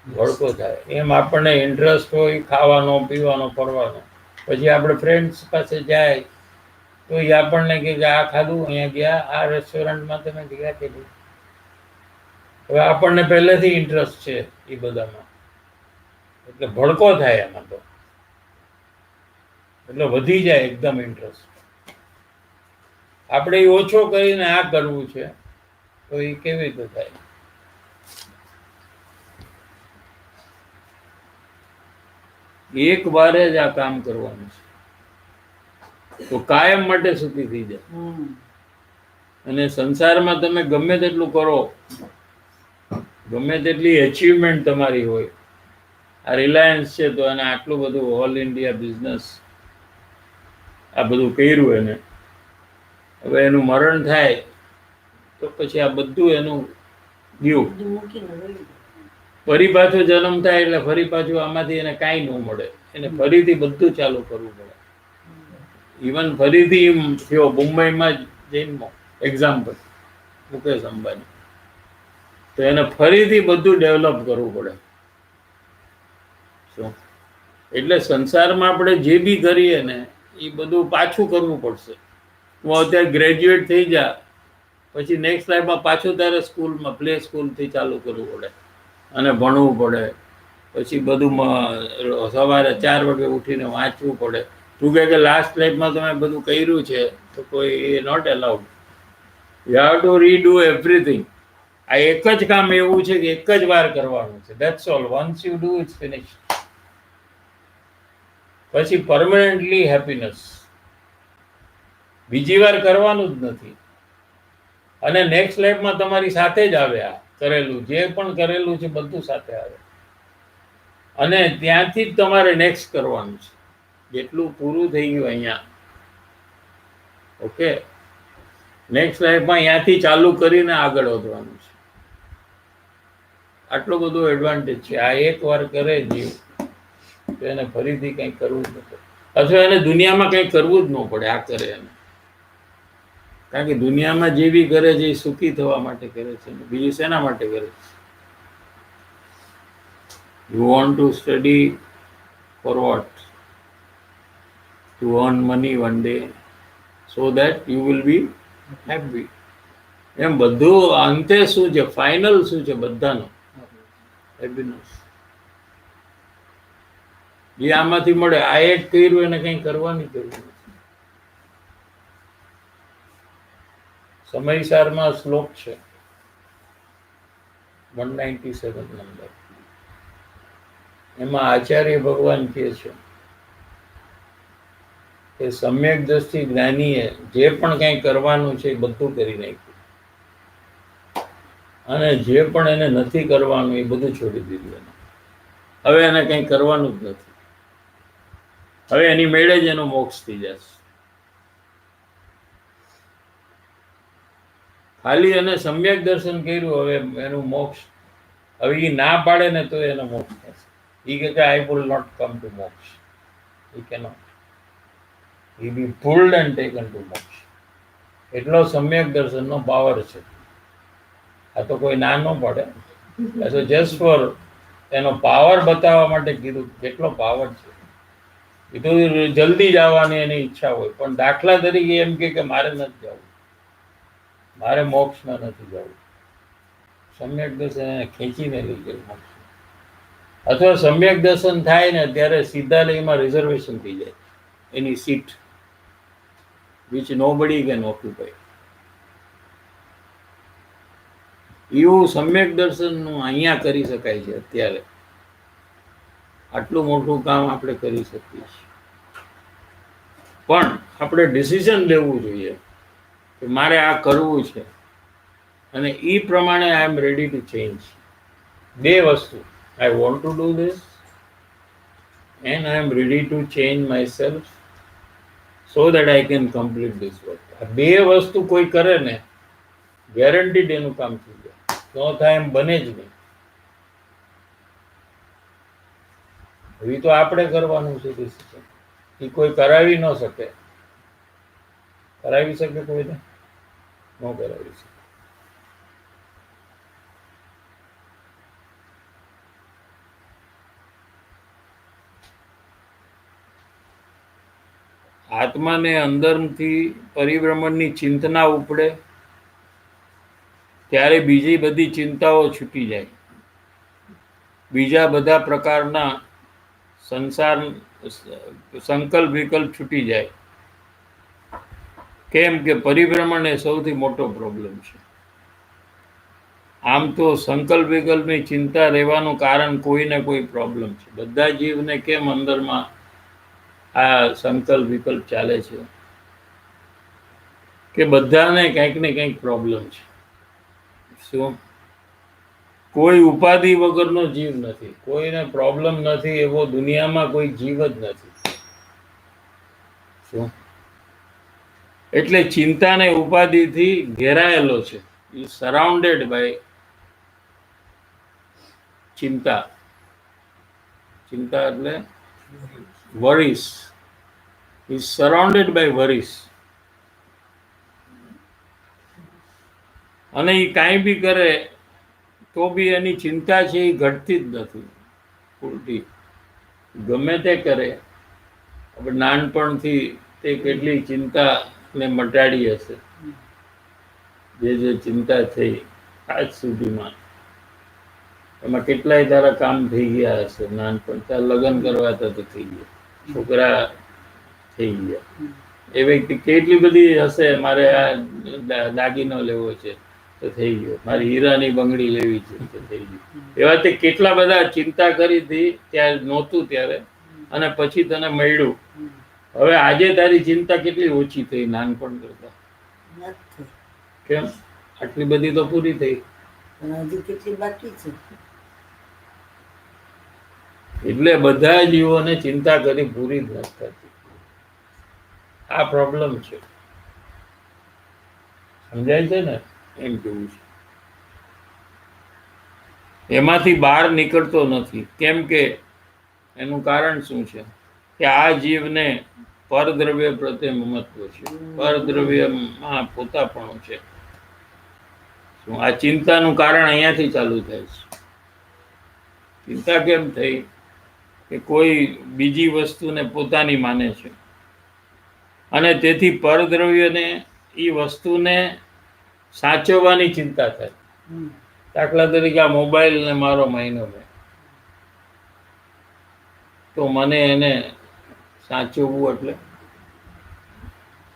ભડકો થાય. એમ આપણને ઇન્ટરેસ્ટ હોય ખાવાનો, પીવાનો, ફરવાનો. પછી આપણે ફ્રેન્ડ્સ પાસે જાય તો એ આપણને કહે કે આ ખાધું, અહીંયા ગયા, આ રેસ્ટોરન્ટમાં તમે ગયા કે નહીં? હવે આપણને પહેલેથી ઇન્ટરેસ્ટ છે એ બધામાં, એટલે ભડકો થાય એમાં તો. એટલે વધી જાય એકદમ ઇન્ટરેસ્ટ. આપણે એ ઓછો કરીને આ કરવું છે તો એ કેવી રીતે થાય? એક વારે જ આ કામ કરવાનું છે તો કાયમ માટે સુખી થઈ જાય. અને સંસારમાં તમે ગમે તેટલું કરો, ગમે તેટલી અચીવમેન્ટ તમારી હોય, આ રિલાયન્સ છે તો એને આટલું બધું ઓલ ઇન્ડિયા બિઝનેસ આ બધું કર્યું એને, હવે એનું મરણ થાય તો પછી આ બધું એનું ગયું. બધું મૂકીને વળી જાય. ફરી પાછો જન્મ થાય એટલે ફરી પાછું આમાંથી એને કાંઈ ન મળે. એને ફરીથી બધું ચાલુ કરવું પડે. ઇવન ફરીથી થયો મુંબઈમાં જ જઈને એક્ઝામ્પલ, મુકેશ અંબાણી, તો એને ફરીથી બધું ડેવલપ કરવું પડે. શું? એટલે સંસારમાં આપણે જે બી કરીએ ને એ બધું પાછું કરવું પડશે. તું અત્યારે ગ્રેજ્યુએટ થઈ જા, પછી નેક્સ્ટ લાઈફમાં પાછું તારે સ્કૂલમાં, પ્લે સ્કૂલથી ચાલુ કરવું પડે અને ભણવું પડે. પછી બધું સવારે 4 વાગે ઉઠીને વાંચવું પડે. તું કહે કે લાસ્ટ લાઈફમાં તમે બધું કર્યું છે તો કોઈ એ not allowed. You have to redo everything. આ એક જ કામ એવું છે કે એક જ વાર કરવાનું છે. That's all. Once you do it's finish. પછી પરમનન્ટલી હેપીનેસ. બીજી વાર કરવાનું જ નથી. અને નેક્સ્ટ લાઈફમાં તમારી સાથે જ આવે. આ કરેલું જે પણ કરેલું છે બધું સાથે આવે. અને ત્યાંથી જ તમારે નેક્સ્ટ કરવાનું છે. જેટલું પૂરું થઈ ગયું અહીંયા, ઓકે, નેક્સ્ટ લાઈફમાં અહીંયાથી ચાલુ કરીને આગળ વધવાનું છે. આટલું બધું એડવાન્ટેજ છે. આ એક વાર કરે જીવ તો એને ફરીથી કંઈ કરવું જ ન પડે, અથવા એને દુનિયામાં કંઈ કરવું જ ન પડે. આ કરે એને, કારણ કે દુનિયામાં જે બી કરે છે એ સુખી થવા માટે કરે છે. બીજું શેના માટે કરે છે? You want to study for what? To earn money one day so that you will be happy. એમ બધું અંતે શું છે? ફાઇનલ શું છે બધાનો? હેપીનેસ. જે આમાંથી મળે. આ એક કર્યું એને કંઈ કરવાની જરૂર નથી. સમયસારમાં શ્લોક છે 197 નંબર. એમાં આચાર્ય ભગવાન કહે છે કે સમ્યક દ્રષ્ટિ જ્ઞાનીએ જે પણ કંઈ કરવાનું છે એ બધું કરી નાખ્યું, અને જે પણ એને નથી કરવાનું એ બધું છોડી દીધું. હવે એને કંઈ કરવાનું જ નથી. હવે એની મેળે જ એનો મોક્ષ થઈ જશે. ખાલી એને સમ્યક દર્શન કર્યું, હવે એનું મોક્ષ. હવે એ ના પાડે ને તો એનો મોક્ષ થશે. એ કે I will not come to moksha. એ cannot. he be pulled and taken to moksha. એટલો સમ્યક દર્શનનો પાવર છે. આ તો કોઈ ના ન પડે. તો જસ્ટ ફોર એનો પાવર બતાવવા માટે કીધું કેટલો પાવર છે. એ તો જલ્દી જવાની એની ઈચ્છા હોય, પણ દાખલા તરીકે એમ કે મારે નથી જવું, મારે મોક્ષમાં નથી જવું. સમ્યક દર્શન એને ખેંચીને લઈ જાય મોક્ષ. અથવા સમ્યક દર્શન થાય ને ત્યારે સીધા લઈમાં રિઝર્વેશન થઈ જાય એની seat, which nobody can occupy. એવું સમ્યક દર્શનનું અહીંયા કરી શકાય છે અત્યારે. આટલું મોટું કામ આપણે કરી શકીએ છીએ, પણ આપણે ડિસિઝન લેવું જોઈએ કે મારે આ કરવું છે, અને એ પ્રમાણે I am ready to change. બે વસ્તુ, I want to do this and I am ready to change myself so that I can complete this work. આ બે વસ્તુ કોઈ કરે ને ગેરંટીડ એનું કામ થઈ જાય. ન થાય એમ બને જ નહીં. એ તો આપણે કરવાનું છે ડિસિઝન. એ કોઈ કરાવી ન શકે. કરાવી શકે કોઈને? ન કરાવી શકે. આત્માને અંદરથી પરિભ્રમણની ચિંતના ઉપડે ત્યારે બીજી બધી ચિંતાઓ છૂટી જાય. બીજા બધા પ્રકારના સંસાર સંકલ્પ વિકલ્પ છૂટી જાય. કેમ કે પરિભ્રમણ એ સૌથી મોટો પ્રોબ્લેમ છે. આમ તો સંકલ્પ વિકલ્પની ચિંતા રહેવાનું કારણ કોઈ ને કોઈ પ્રોબ્લેમ છે. બધા જીવને કેમ અંદરમાં આ સંકલ્પ વિકલ્પ ચાલે છે કે બધાને કંઈક ને કંઈક પ્રોબ્લેમ છે. શું? કોઈ ઉપાધિ વગરનો જીવ નથી, કોઈને પ્રોબ્લેમ નથી એવો દુનિયામાં કોઈ જીવ જ નથી. શું? એટલે ચિંતા ને ઉપાધિથી ઘેરાયેલો છે. ઇઝ સરાઉન્ડેડ બાય ચિંતા. ચિંતા એટલે worries. He is surrounded by worries. અને એ કાંઈ બી કરે તો બી એની ચિંતા છે એ ઘટતી જ નથી, ઉલટી ગમે તે કરે. હવે નાનપણથી તે કેટલી ચિંતાને મટાડી હશે, જે ચિંતા થઈ આજ સુધીમાં. એમાં કેટલાય તારા કામ થઈ ગયા હશે. નાનપણ તાર લગ્ન કરવા હતા તો થઈ ગયા, છોકરા થઈ ગયા. એ વ્યક્તિ કેટલી બધી હશે, મારે આ દાગીનો લેવો છે તો થઈ ગયો, મારી હીરાની બંગડી લેવી છે તો થઈ ગયું. એવા તે કેટલા બધા ચિંતા કરી હતી ત્યારે નહોતું ત્યારે, અને પછી તને મળ્યું. હવે આજે તારી ચિંતા કેટલી ઓછી થઈ નાનપણ કરતા? નથી. કેમ? આટલી બધી તો પૂરી થઈ, પણ હજી કેટલી બાકી છે. એટલે બધા જીવોને ચિંતા કરી પૂરી જ નથી થતી. આ પ્રોબ્લેમ છે. સમજાય છે ને? એમ કેવું છે. એમાંથી બહાર નીકળતો નથી. કેમ કે એનું કારણ શું છે કે આ જીવને પરદ્રવ્ય પ્રત્યે મમત્વ છે, પરદ્રવ્યમાં પોતાપણું છે. શું? આ ચિંતાનું કારણ અહીંયાથી ચાલુ થાય છે. ચિંતા કેમ થઈ? કે કોઈ બીજી વસ્તુને પોતાની માને છે, અને તેથી પરદ્રવ્યને એ વસ્તુને સાચવવાની ચિંતા થાય. દાખલા તરીકે આ મોબાઈલને મારો મહિનો મેં, તો મને એને સાચવવું એટલે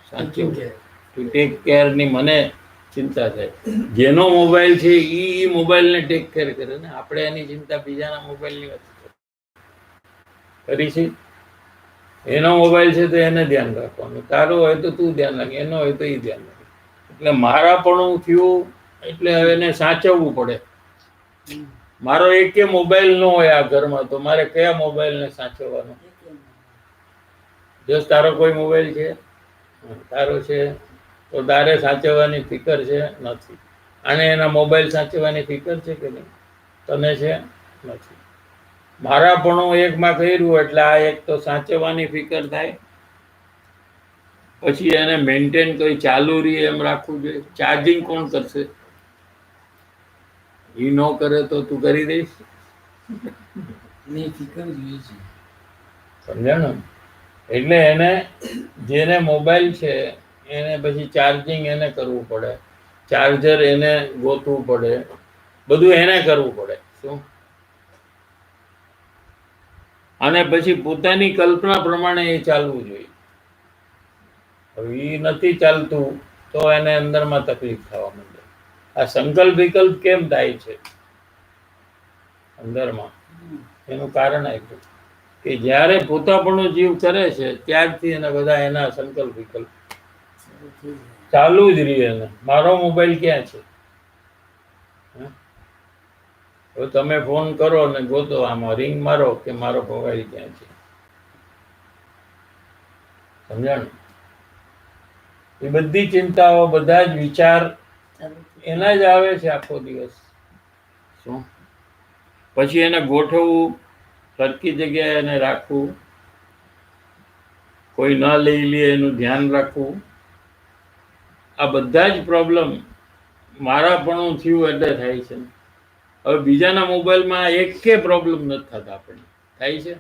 સાચવવું, ટુ ટેક કેરની મને ચિંતા થાય. જેનો મોબાઈલ છે એ મોબાઈલને ટેક કેર કરે ને, આપણે એની ચિંતા બીજાના મોબાઈલની વાત કરી છે. એનો મોબાઈલ છે તો એને ધ્યાન રાખવાનું, તારો હોય તો તું ધ્યાન રાખ, એનો હોય તો એ ધ્યાન રાખે. એટલે મારાપણું થયું એટલે હવે એને સાચવવું પડે. મારો એકે મોબાઈલ ન હોય આ ઘરમાં તો મારે કયા મોબાઈલને સાચવવાનો? જો તારો કોઈ મોબાઈલ છે, તારો છે તો તારે સાચવવાની ફિકર છે? નથી. અને એના મોબાઈલ સાચવવાની ફિકર છે કે નહીં? તને છે? નથી. મારાપણું એકમાં કર્યું એટલે આ એક તો સાચવવાની ફિકર થાય, પછી એને મેન્ટેન કરી ચાલુ રહે એમ રાખવું જોઈએ. ચાર્જિંગ કોણ કરશે? એ ન કરે તો તું કરી દઈશ? એની ફિકર જોઈએ છે. સમજાણું? એટલે એને જેને મોબાઈલ છે એને પછી ચાર્જિંગ એને કરવું પડે, ચાર્જર એને ગોતવું પડે, બધું એને કરવું પડે. શું? અને પછી પોતાની કલ્પના પ્રમાણે એ ચાલવું જોઈએ. હવે એ નથી ચાલતું તો એને અંદરમાં તકલીફ થવા માંડે. આ સંકલ્પ વિકલ્પ કેમ થાય છે અંદરમાં? એનું કારણ આપ્યું કે જ્યારે પોતાપણું જીવ કરે છે ત્યારથી એને બધા એના સંકલ્પ વિકલ્પ ચાલુ જ રહે. એને મારો મોબાઈલ ક્યાં છે? હવે તમે ફોન કરો ને ગોતો, આમાં રિંગ મારો કે મારો મોબાઈલ ક્યાં છે. સમજાણું? એ બધી ચિંતાઓ, બધા જ વિચાર એના જ આવે છે આખો દિવસ. શું? પછી એને ગોઠવવું, સરખી જગ્યાએ એને રાખવું, કોઈ ન લઈ લે એનું ધ્યાન રાખવું. આ બધા જ પ્રોબ્લેમ મારાપણું થયું એટલે થાય છે. હવે બીજાના મોબાઈલમાં એકે પ્રોબ્લેમ નથી થતા, આપણને થાય છે.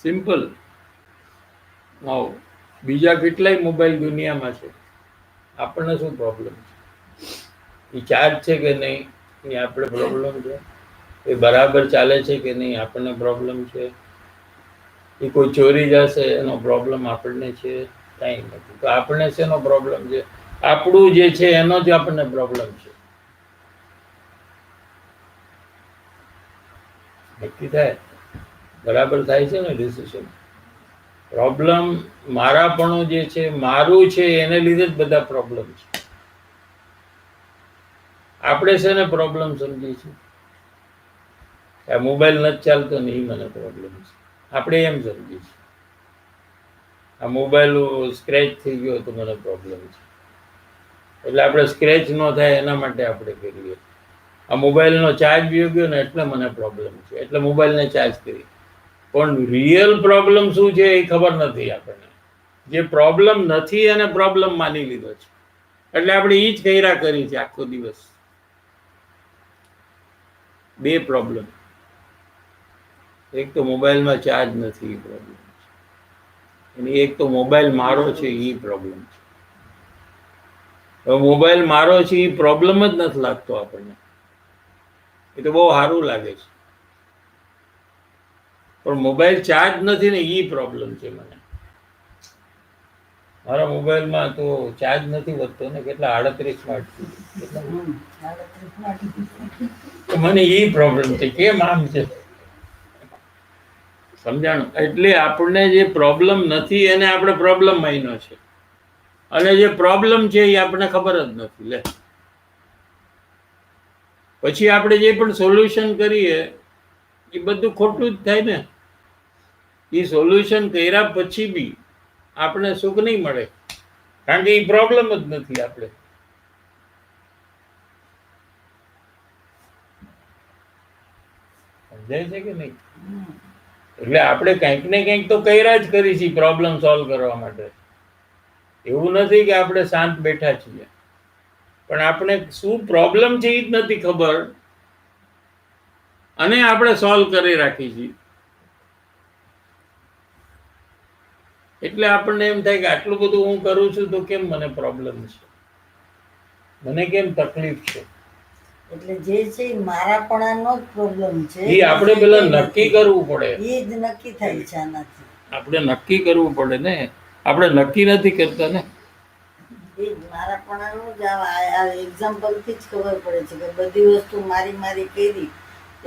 સિમ્પલ. હા, બીજા કેટલાય મોબાઈલ દુનિયામાં છે, આપણને શું પ્રોબ્લેમ છે? એ ચાર્જ છે કે નહીં એ આપણે પ્રોબ્લેમ છે, એ બરાબર ચાલે છે કે નહીં આપણને પ્રોબ્લેમ છે, એ કોઈ ચોરી જશે એનો પ્રોબ્લેમ આપણને છે? કાંઈ નથી. તો આપણને શેનો પ્રોબ્લેમ છે? આપણું જે છે એનો જ આપણને પ્રોબ્લેમ છે. નક્કી થાય? બરાબર થાય છે ને ડિસિઝન? પ્રોબ્લેમ મારાપણું જે છે, મારું છે, એને લીધે જ બધા પ્રોબ્લેમ છે. આપણે છે ને પ્રોબ્લેમ સમજીએ છીએ આ મોબાઈલ નથી ચાલતો ને એ મને પ્રોબ્લેમ છે, આપણે એમ સમજીએ છીએ. આ મોબાઈલ સ્ક્રેચ થઈ ગયો તો મને પ્રોબ્લેમ છે, એટલે આપણે સ્ક્રેચ ન થાય એના માટે આપણે કરીએ. આ મોબાઈલનો ચાર્જ વયો ગયો ને એટલે મને પ્રોબ્લેમ છે, એટલે મોબાઈલને ચાર્જ કરી. પણ રિયલ પ્રોબ્લેમ શું છે એ ખબર નથી આપણને. જે પ્રોબ્લેમ નથી એને પ્રોબ્લેમ માની લીધો છે, એટલે આપણે એ જ કર્યા કરી છે આખો દિવસ. બે પ્રોબ્લેમ, એક તો મોબાઈલમાં ચાર્જ નથી એ પ્રોબ્લેમ છે, અને એક તો મોબાઈલ મારો છે એ પ્રોબ્લેમ છે. હવે મોબાઈલ મારો છે એ પ્રોબ્લેમ જ નથી લાગતો આપણને, એ તો બહુ સારું લાગે છે. પણ મોબાઈલ ચાર્જ નથી ને એ પ્રોબ્લેમ છે મને. મારા મોબાઈલમાં તો ચાર્જ નથી વધતો ને, કેટલા 38 મને એ પ્રોબ્લેમ છે. કેમ આમ છે? સમજાણું? એટલે આપણને જે પ્રોબ્લેમ નથી એને આપણે પ્રોબ્લેમ માન્યો છે, અને જે પ્રોબ્લેમ છે એ આપણને ખબર જ નથી. લે પછી આપણે જે પણ સોલ્યુશન કરીએ એ બધું ખોટું જ થાય ને. એ સોલ્યુશન કર્યા પછી બી આપણે સુખ નહીં મળે, કારણ કે એ પ્રોબ્લેમ જ નથી. આપણે સમજાય છે કે નહીં? એટલે આપણે કંઈક ને કંઈક તો કર્યા જ કરી છીએ પ્રોબ્લેમ સોલ્વ કરવા માટે. એવું નથી કે આપણે શાંત બેઠા છીએ, પણ આપણે શું પ્રોબ્લેમ છે એ જ નથી ખબર, અને આપણે સોલ્વ કરી રાખી છીએ. એટલે આપણને એમ થાય કે આટલું બધું હું કરું છું તો કેમ મને પ્રોબ્લેમ છે, મને કેમ તકલીફ છે? એટલે જે છે એ મારાપણાનો જ પ્રોબ્લેમ છે. એ આપણે પેલા નક્કી કરવું પડે. એ જ નક્કી થાય છે આનાથી. આપણે નક્કી કરવું પડે ને, આપણે નક્કી નથી કરતા ને. એ જ નારાપણાનું જ આ એક્ઝામ્પલથી જ ખબર પડે છે કે બધી વસ્તુ મારી મારી કરી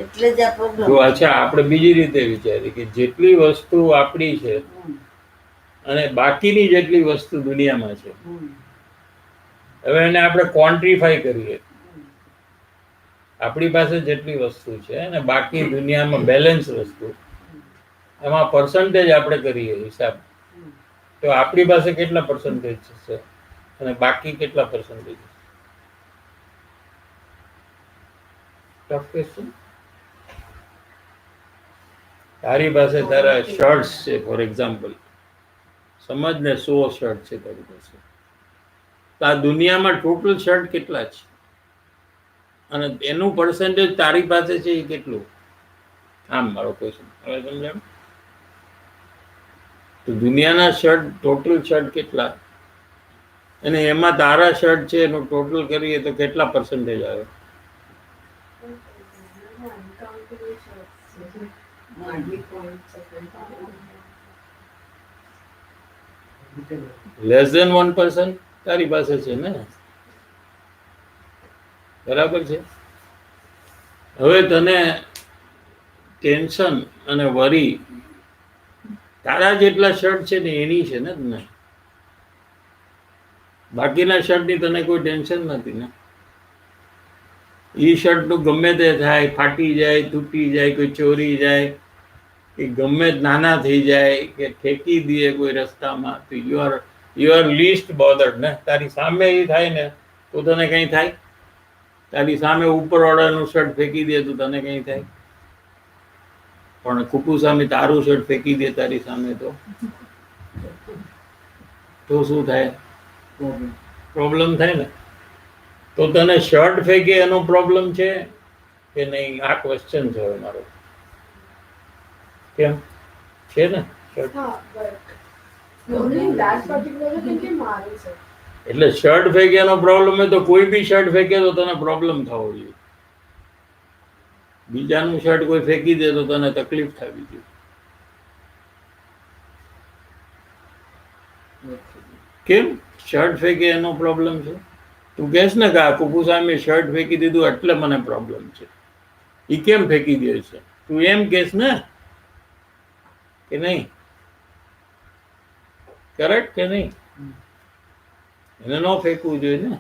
એટલે જ આ પ્રોબ્લેમ. જો અચ્છા આપણે બીજી રીતે વિચારીએ કે જેટલી વસ્તુ આપણી છે અને બાકીની જેટલી વસ્તુ દુનિયામાં છે, હવે એને આપણે ક્વોન્ટિફાઈ કરીએ. આપણી પાસે જેટલી વસ્તુ છે અને બાકી દુનિયામાં બેલેન્સ વસ્તુ, એમાં પર્સન્ટેજ આપણે કરીએ હિસાબ, તો આપણી પાસે કેટલા પર્સન્ટેજ છે અને બાકી કેટલા પર્સન્ટેજ? Tough question. તારી પાસે તારા શર્ટ્સ છે, ફોર એક્ઝામ્પલ, સમજ ને 100 શર્ટ છે તારી પાસે, તો આ દુનિયામાં ટોટલ શર્ટ કેટલા છે અને એનું પર્સન્ટેજ તારી પાસે છે એ કેટલું? આમ મારો ક્વેશ્ચન હવે સમજાય. તો દુનિયાના શર્ટ, ટોટલ શર્ટ કેટલા, અને એમાં તારા શર્ટ છે એનું ટોટલ કરીએ તો કેટલા પર્સન્ટેજ આવે? લેસ ધેન 1% તારી પાસે છે ને, બરાબર છે. હવે તને ટેન્શન અને વરી તારા જેટલા શર્ટ છે ને એની છે ને તને, બાકીના શર્ટની તને કોઈ ટેન્શન નથી ને. એ શર્ટનું ગમે તે થાય, ફાટી જાય, તૂટી જાય, કોઈ ચોરી જાય, કે ગમે નાના થઈ જાય કે ફેંકી દે કોઈ રસ્તામાં, તો યુ આર લીસ્ટ બોધર્ડ ને. તારી સામે એ થાય ને તો તને કંઈ થાય? તારી સામે ઉપરવાળાનું શર્ટ ફેંકી દે તો તને કંઈ થાય? પણ કુકુ સામે તારું શર્ટ ફેંકી દે તારી સામે તો શું થાય? પ્રોબ્લેમ થાય ને. તો તને શર્ટ ફેંકે એનો પ્રોબ્લેમ છે કે નહીં? આ ક્વેશ્ચન છે હવે મારો. કેમ છે ને શર્ટ? એટલે શર્ટ ફેંકે એનો પ્રોબ્લેમ હોય તો કોઈ બી શર્ટ ફેંકે તો તને પ્રોબ્લેમ થવો જોઈએ. બીજાનું શર્ટ કોઈ ફેંકી દે તો તને તકલીફ થવી જોઈએ. કેમ શર્ટ ફેંકે એનો પ્રોબ્લેમ છે? તું કહેશ ને કે આ કુકુ સામે શર્ટ ફેંકી દીધું એટલે મને પ્રોબ્લેમ છે, એ કેમ ફેંકી દે છે? તું એમ કહેશ ને કે નહીં? કરેક્ટ કે નહીં? એને ન ફેંકવું જોઈએ ને,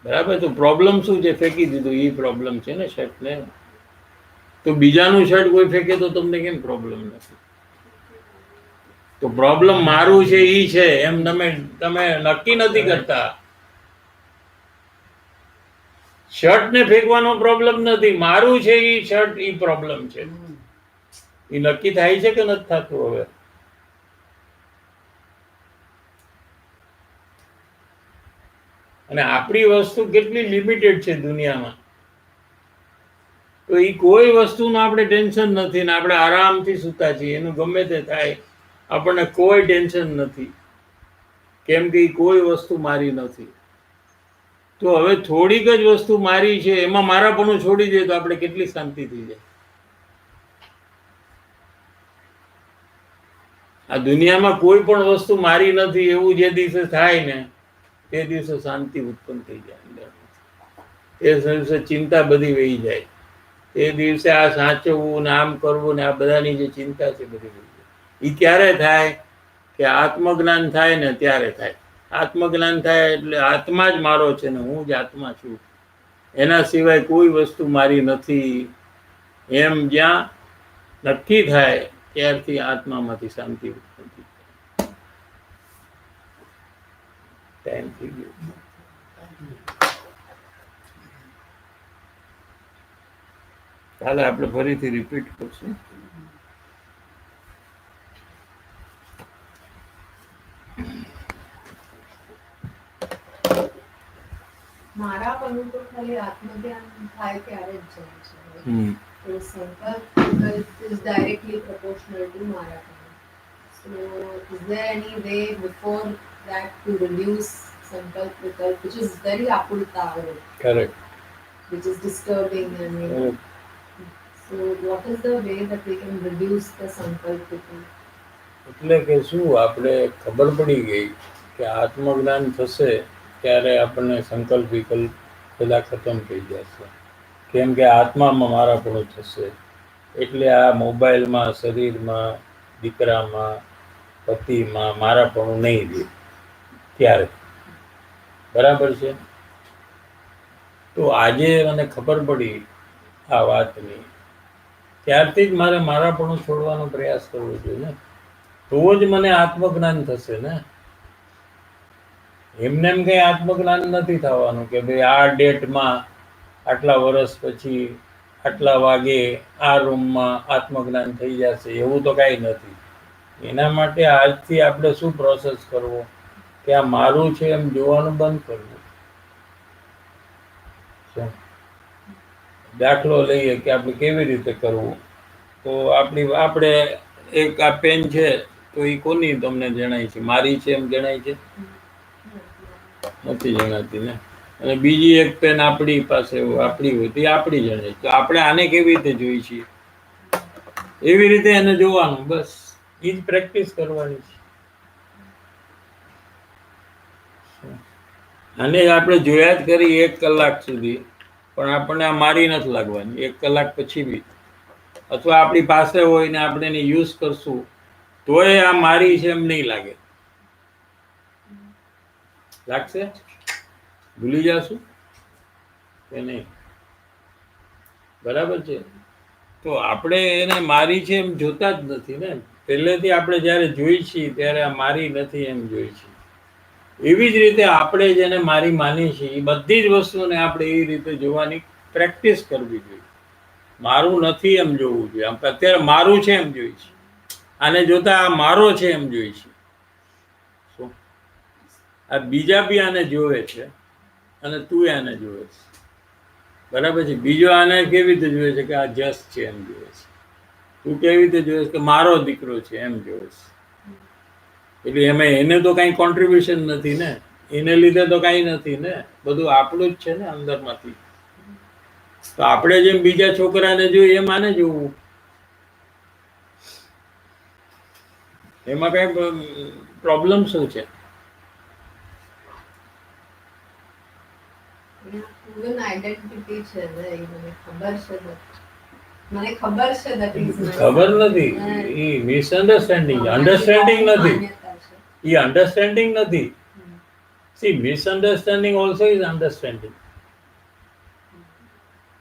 બરાબર. તો પ્રોબ્લેમ શું છે? ફેંકી દીધું એ પ્રોબ્લેમ છે ને શર્ટને. તો બીજાનું શર્ટ કોઈ ફેંકે તો તમને કેમ પ્રોબ્લેમ નથી? તો પ્રોબ્લેમ મારું છે ઈ છે એમ તમે નક્કી નથી કરતા. શર્ટ ને ફેંકવાનો પ્રોબ્લેમ નથી, મારું છે ઈ શર્ટ ઈ પ્રોબ્લેમ છે. એ નક્કી થાય છે કે નથી થતું? હવે અને આપણી વસ્તુ કેટલી લિમિટેડ છે દુનિયામાં, તો એ કોઈ વસ્તુનું આપણે ટેન્શન નથી ને આપણે આરામથી સૂતા છીએ, એનું ગમે તે થાય આપણને કોઈ ટેન્શન નથી, કેમ કે એ કોઈ વસ્તુ મારી નથી. તો હવે થોડીક જ વસ્તુ મારી છે એમાં મારાપણું છોડી દે તો આપણે કેટલી શાંતિ થઈ જાય. આ દુનિયામાં કોઈ પણ વસ્તુ મારી નથી એવું જે દિવસે થાય ને તે દિવસે શાંતિ ઉત્પન્ન થઈ જાય અંદર. તે દિવસે ચિંતા બધી વહી જાય. તે દિવસે આ સાચવવું ને આમ કરવું ને આ બધાની જે ચિંતા છે બધી વહી જાય. એ ક્યારે થાય? કે આત્મજ્ઞાન થાય ને ત્યારે થાય. આત્મજ્ઞાન થાય એટલે આત્મા જ મારો છે ને હું જ આત્મા છું, એના સિવાય કોઈ વસ્તુ મારી નથી, એમ જ્યાં નક્કી થાય ત્યારથી આત્મામાંથી શાંતિ ઉત્પન્ન થઈ જાય. ટાઈમ થઈ ગયો. કાલે આપણે ફરીથી રિપીટ કરશું. મારા પણ તો ખાલી આત્મધ્યાન થાય ત્યારે જ જાય છે. તો સંકલ્પ is directly proportional to મારા પણ. So is there any way before that to reduce sankalp vikalp, which is very apurta, Correct. which is disturbing and so what is the way that we can reduce the sankalp vikalp? એટલે કે શું આપણે ખબર પડી ગઈ કે આત્મજ્ઞાન થશે ત્યારે આપણને સંકલ્પ વિકલ્પ બધા ખતમ થઈ જશે. કેમ કે આત્મામાં મારાપણું થશે. એટલે આ મોબાઈલમાં, શરીરમાં, દીકરામાં, પતિમાં મારાપણું નહીં રહે ત્યારે. બરાબર છે? તો આજે મને ખબર પડી આ વાતની, ત્યારથી જ મારે મારાપણું છોડવાનો પ્રયાસ કરવો જોઈએ ને. તો જ મને આત્મજ્ઞાન થશે ને. એમને એમ કઈ આત્મજ્ઞાન નથી થવાનું કે ભાઈ આ ડેટમાં આટલા વર્ષ પછી આટલા વાગે આ રૂમમાં આત્મજ્ઞાન થઈ જશે, એવું તો કાંઈ નથી. એના માટે આજથી આપણે શું પ્રોસેસ કરવો કે આ મારું છે એમ જોવાનું બંધ કરવું. શું? દાખલો લઈએ કે આપણે કેવી રીતે કરવું. તો આપણે એક આ પેન છે તો એ કોની તમને જણાય છે? મારી છે એમ જણાય છે? નથી જણાતી ને. અને બીજી એક પેન આપણી પાસે આપણી હોય તો એ આપણી જણાય. તો આપણે આને કેવી રીતે જોઈ છીએ? એવી રીતે એને જોવાનું, બસ. એ જ પ્રેક્ટિસ કરવાની છે. આને આપણે જોયા જ કરી 1 કલાક સુધી, પણ આપણને આ મારી નથી લાગવાની 1 કલાક પછી બી. અથવા આપણી પાસે હોય ને આપણે એને યુઝ કરશું તોય આ મારી છે એમ નહીં લાગે. લાગશે? ભૂલી જશું કે નહીં? બરાબર છે? તો આપણે એને મારી છે એમ જોતા જ નથી ને. પહેલેથી આપણે જ્યારે જોઈ છીએ ત્યારે આ મારી નથી એમ જોઈ છીએ. એવી જ રીતે આપણે જેને મારી માની છીએ એ બધી જ વસ્તુને આપણે એ રીતે જોવાની પ્રેક્ટિસ કરવી જોઈએ. મારું નથી એમ જોવું જોઈએ. આમ અત્યારે મારું છે એમ જોઈ છે. આને જોતા આ મારો છે એમ જોઈ છે. શું? આ બીજા બી આને જોવે છે અને તું આને જોવે છે. બરાબર છે? બીજો આને કેવી રીતે જોવે છે કે આ જસ છે એમ જોવે છે. તું કેવી રીતે જોવે છે કે મારો દીકરો છે એમ જોવે છે. એટલે એમાં એને તો કાંઈ કોન્ટ્રીબ્યુશન નથી ને. એને લીધે તો કાંઈ નથી ને. બધું આપણું જ છે ને અંદરમાંથી. તો આપણે જેમ બીજા છોકરાને જોઈએ એમ આને જોવું. એમાં કઈ પ્રોબ્લેમ શું છે? Even identity છે ને, એ મને ખબર છે મને ખબર છે that is my ખબર નથી. એ મિસઅન્ડરસ્ટેન્ડિંગ, અન્ડરસ્ટેન્ડિંગ નથી. માન્યતા છે. એ અન્ડરસ્ટેન્ડિંગ નથી. See, misunderstanding also is understanding.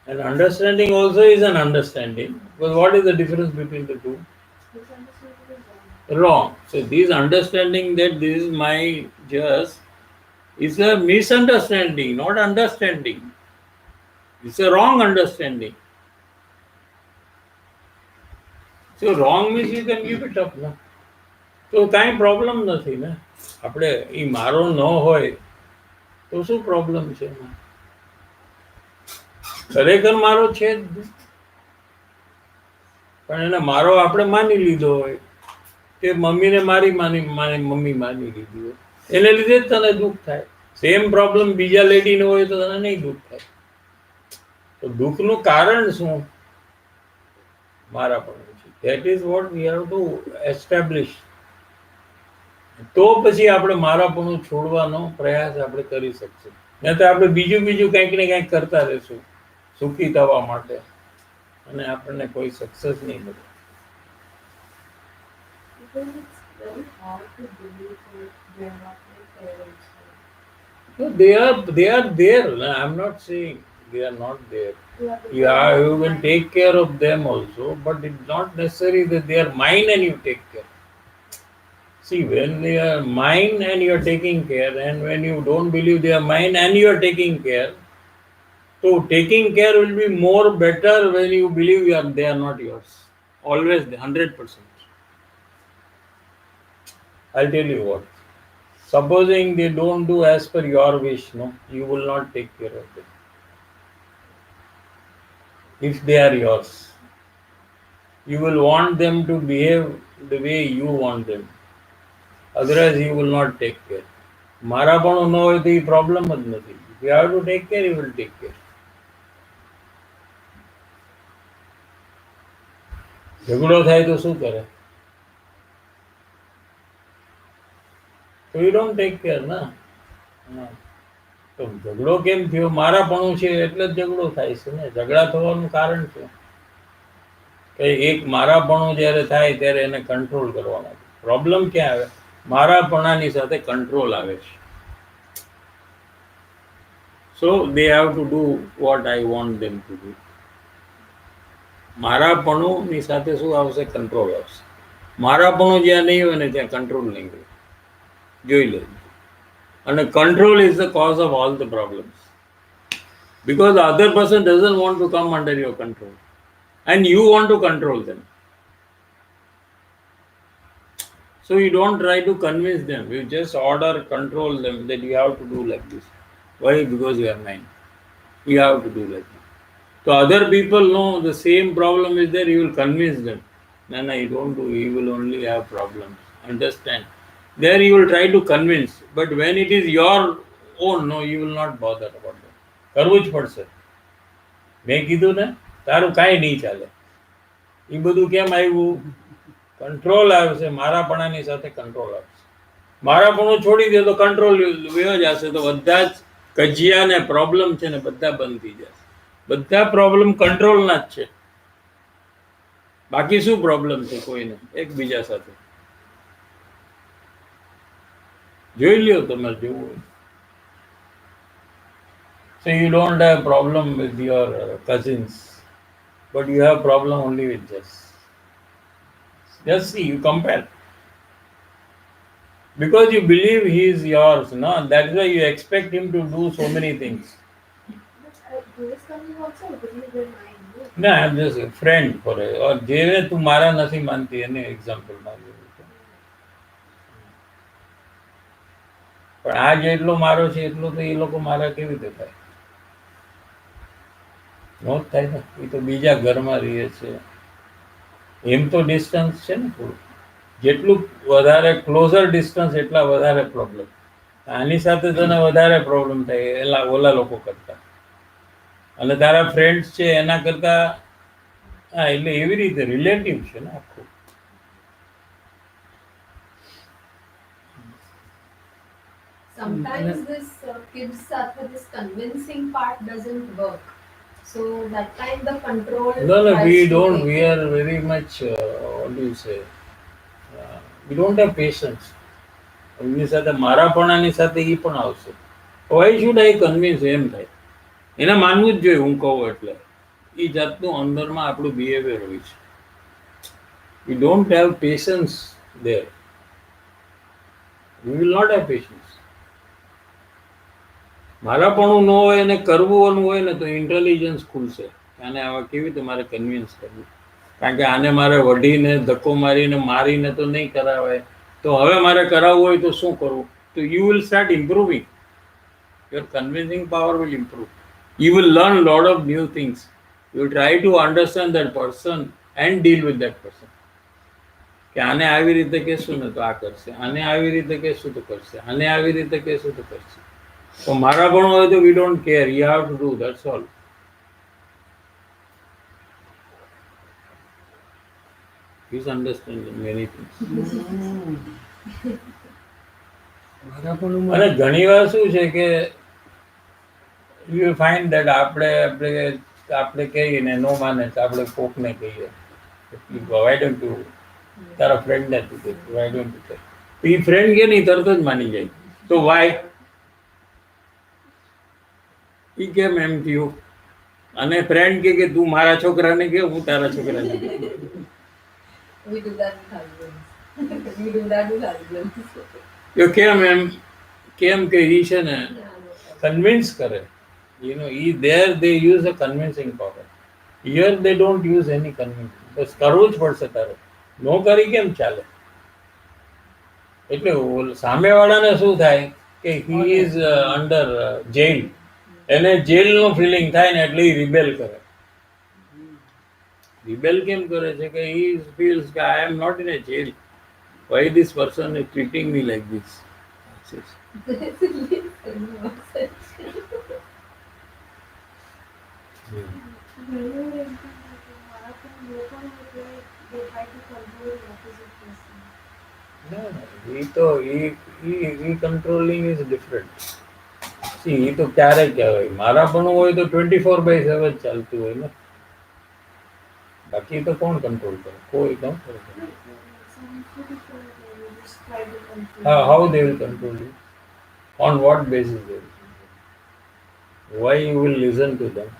And understanding also is an understanding. But what is the difference between the two? Wrong. So this understanding that this is my just is a misunderstanding, not understanding. It's a wrong understanding. So wrong means you can give it up. No? તો કાંઈ problem નથી ને. આપણે એ મારો ન હોય તો શું પ્રોબ્લેમ છે એમાં? ખરેખર મારો છે જ નહીં. પણ એને મારો આપણે માની લીધો હોય કે મમ્મીને મારી મમ્મી માની લીધી હોય, એને લીધે જ તને દુઃખ થાય. સેમ પ્રોબ્લેમ બીજા લેડીને હોય તો તને નહીં દુઃખ થાય. તો દુઃખનું કારણ શું? મારાપણું છે. That is what we have to establish. તો પછી આપણે મારાપણું છોડવાનો પ્રયાસ આપણે કરી શકશું. નહીં તો આપણે બીજું કંઈક ને કંઈક કરતા રહેશું સુખી થવા માટે, અને આપણને કોઈ સક્સેસ નહીં મળે. Because it's very hard to believe that they are not my parents. No, they are there. No, I'm not saying they are not there. You will take care of them also, but it's not necessary that they are mine and you take care. See, when they are mine and you are taking care, and when you don't believe they are mine and you are taking care, so taking care will be more better when you believe they are not yours. Always 100%. I'll tell you what. Supposing they don't do as per your wish, no, you will not take care of them. If they are yours, you will want them to behave the way you want them. Otherwise, you will not take care. મારાપણું ન હોય તો એ problem જ નથી. If you have to take care, you will take care. ઝઘડો થાય તો શું કરે? તો યુ ડોન્ટ ટેક કેર ના. હા. તો ઝઘડો કેમ થયો? મારાપણું છે એટલે જ ઝઘડો થાય છે ને. ઝઘડા થવાનું કારણ છે કે એક મારાપણું જ્યારે થાય ત્યારે એને કંટ્રોલ કરવાનો. પ્રોબ્લેમ ક્યાં આવે? મારાપણાની સાથે કંટ્રોલ આવે છે. So they have to do what I want them to do. મારાપણુંની સાથે શું આવશે? કંટ્રોલ આવશે. મારાપણું જ્યાં નહીં હોય ને ત્યાં કંટ્રોલ નહીં હોય. જોઈ લેજો. અને control is the cause of all the problems. Because the other person doesn't want to come under your control and you want to control them. So you don't try to convince them. You just order, control them that you have to do like this. Why? Because you are mine. You have to do like that. So other people know the same problem is there, you will convince them. No, no, you don't do, you will only have problems. Understand? There you will try to convince. But when it is your own, no, you will not bother about that. કરવું જ પડશે. મેં કીધું ને તારું કાંઈ નહીં ચાલે. એ બધું કેમ આવ્યું? કંટ્રોલ આવશે. મારાપણાની સાથે કંટ્રોલ આવશે. મારાપણું છોડી દે તો કંટ્રોલ વયો જશે તો બધા જ કજિયા ને પ્રોબ્લેમ છે ને બધા બંધ થઈ જશે. બધા પ્રોબ્લેમ કંટ્રોલના જ છે. બાકી શું પ્રોબ્લેમ છે કોઈને એકબીજા સાથે? જોઈ લ્યો તમારે જેવું હોય. So you don't have problem with your cousins, but you have problem only with just. Just see, you compare. Because you believe he is yours, no? That's why you expect him to do so many things. But this coming also believe in mind. No, I'm just a friend for it. Or જેને તું મારા નથી માનતી એને example મારી. પણ આ જેટલો મારો છે એટલો તો એ લોકો મારા કેવી રીતે થાય? નો જ થાય ને. એ તો બીજા ઘરમાં રહે છે. એમ તો ડિસ્ટન્સ છે ને થોડું. જેટલું વધારે ક્લોઝર ડિસ્ટન્સ એટલા વધારે પ્રોબ્લેમ. આની સાથે તને વધારે પ્રોબ્લેમ થાય એલા ઓલા લોકો કરતા. અને તારા ફ્રેન્ડ્સ છે એના કરતા હા એટલે એવી રીતે રિલેટિવ છે ને આખું. Sometimes this kids સાથે this convincing part doesn't work. So that time the control. No, tries we to don't. take We it. are very much, what do you say? We don't have patience. એમની સાથે મારાપણાની સાથે એ પણ આવશે. Why should I convince એમ થાય? એને માનવું જ જોઈએ હું કહું એટલે. એ જાતનું અંદરમાં આપણું બિહેવિયર હોય છે. We don't have patience there. We will not have patience. મારાપણું ન હોય અને કરવું હોય ને તો ઇન્ટેલિજન્સ ખુલશે. આને આવા કેવી રીતે મારે કન્વિન્સ કરવું? કારણ કે આને મારે વઢીને ધક્કો મારીને તો નહીં કરાવાય. તો હવે મારે કરાવવું હોય તો શું કરવું? તો you will start improving. Your convincing power will improve. You will learn lot of new things. You will try to understand that person and deal with that person. કે આને આવી રીતે કહેશું ને તો આ કરશે, આને આવી રીતે કહેશું તો કરશે, આને આવી રીતે કહેશું તો કરશે. તો મારા પણ હોય તો we don't care. You have to do. That's all. He's understanding many things. અને ઘણી વાર શું છે કે you find that આપણે કહીએ ને નો માને તો આપણે કોકને કહીએ why don't you તારા ફ્રેન્ડને તું કહે why don't you કહે તો એ ફ્રેન્ડ કે નહીં તરત જ માની જાય. તો why? એ કેમ એમ થયું? અને ફ્રેન્ડ કે તું મારા છોકરાને કે હું તારા છોકરાને કહે. We do that with husbands. We do that with husbands. તો કેમ કે એ છે ને Yeah, no problem. કન્વિન્સ કરે. there they use a convincing power. Here they don't use any convincing. બસ કરવું જ પડશે તારે. નો કરી કેમ ચાલે? એટલે સામેવાળાને શું થાય કે he is under jail. એને જેલનો ફિલિંગ થાય ને એટલે એ રિબેલ કરે. રિબેલ કેમ કરે છે કે he feels કે I am not in a jail. Why this person is treating me like this? No, he controlling is different. See, એ તો ક્યારે કહેવાય મારા પણ હોય તો 24/7 ચાલતું હોય ને, બાકી તો કોણ કંટ્રોલ કરે? કોઈ કંટ્રોલ કરે. Just try to control. How they will control you? On what basis they will control you? Why you will listen to them?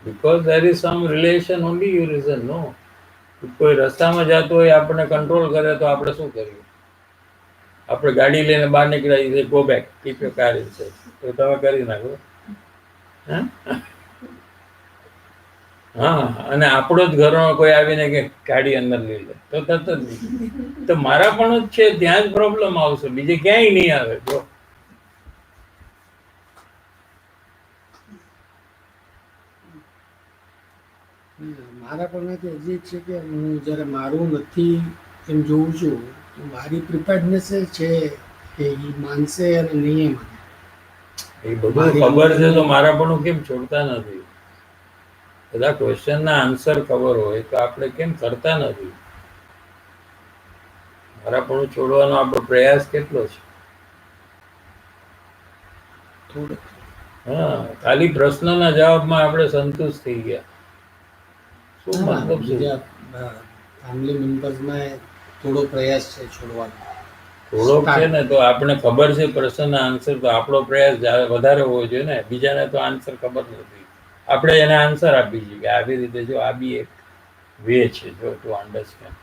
Because there is some relation only you listen, no? કોઈ રસ્તામાં જતો હોય આપણને control કરે તો આપણે શું કરીએ? આપણે ગાડી લઈને બહાર નીકળાય go back keep your car in safe, તો તમે કરી નાખો. હા હા, અને આપણો જ ઘરનો કોઈ આવીને કે ગાડી અંદર લઈ લે તો તરત જ નહીં. તો મારા પણ જ છે ત્યાં જ પ્રોબ્લેમ આવશે, બીજે ક્યાંય નહીં આવે. જો મારા પણ તો હજી જ છે કે હું જ્યારે મારું નથી એમ જોઉં છું તો મારી પ્રિપેર્ડનેસ છે કે એ માનશે અને નહીં માને. એ બધું ખબર છે તો મારા પણ કેમ છોડતા નથી? બધા ક્વેશ્ચનના આન્સર ખબર હોય તો આપણે કેમ કરતા નથી? મારા પણ છોડવાનો આપણો પ્રયાસ કેટલો છે? થોડુંક હા, ખાલી પ્રશ્નના જવાબમાં આપણે સંતુષ્ટ થઈ ગયા. શું મતલબ છે? બીજા ફેમિલી મેમ્બર્સમાં થોડો પ્રયાસ છે છોડવાનો. થોડોક છે ને તો આપણે ખબર છે પ્રશ્નના આન્સર, તો આપણો પ્રયાસ વધારે હોવો જોઈએ ને. બીજાને તો આન્સર ખબર નથી, આપણે એને આન્સર આપી છીએ કે આવી રીતે જો આ બી એક વે છે જો ટુ અન્ડરસ્ટેન્ડ.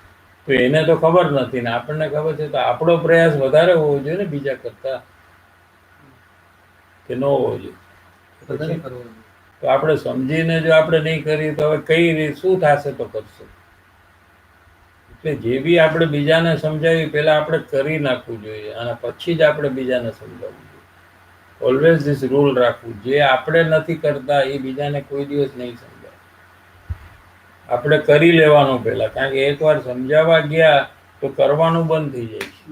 તો એને તો ખબર નથી ને આપણને ખબર છે, તો આપણો પ્રયાસ વધારે હોવો જોઈએ ને બીજા કરતા, કે ન હોવો જોઈએ? વધારે કરવાનું. તો આપણે સમજીને જો આપણે નહીં કરીએ તો હવે કઈ રીતે શું થશે? તો કરશું. એટલે જે બી આપણે બીજાને સમજાવી પહેલા આપણે કરી નાખવું જોઈએ અને પછી જ આપણે બીજાને સમજાવવું જોઈએ. ઓલવેઝ ધીસ રૂલ રાખવું, જે આપણે નથી કરતા એ બીજાને કોઈ દિવસ નહીં સમજાય. આપણે કરી લેવાનું પહેલા, કારણ કે એકવાર સમજાવવા ગયા તો કરવાનું બંધ થઈ જાય છે.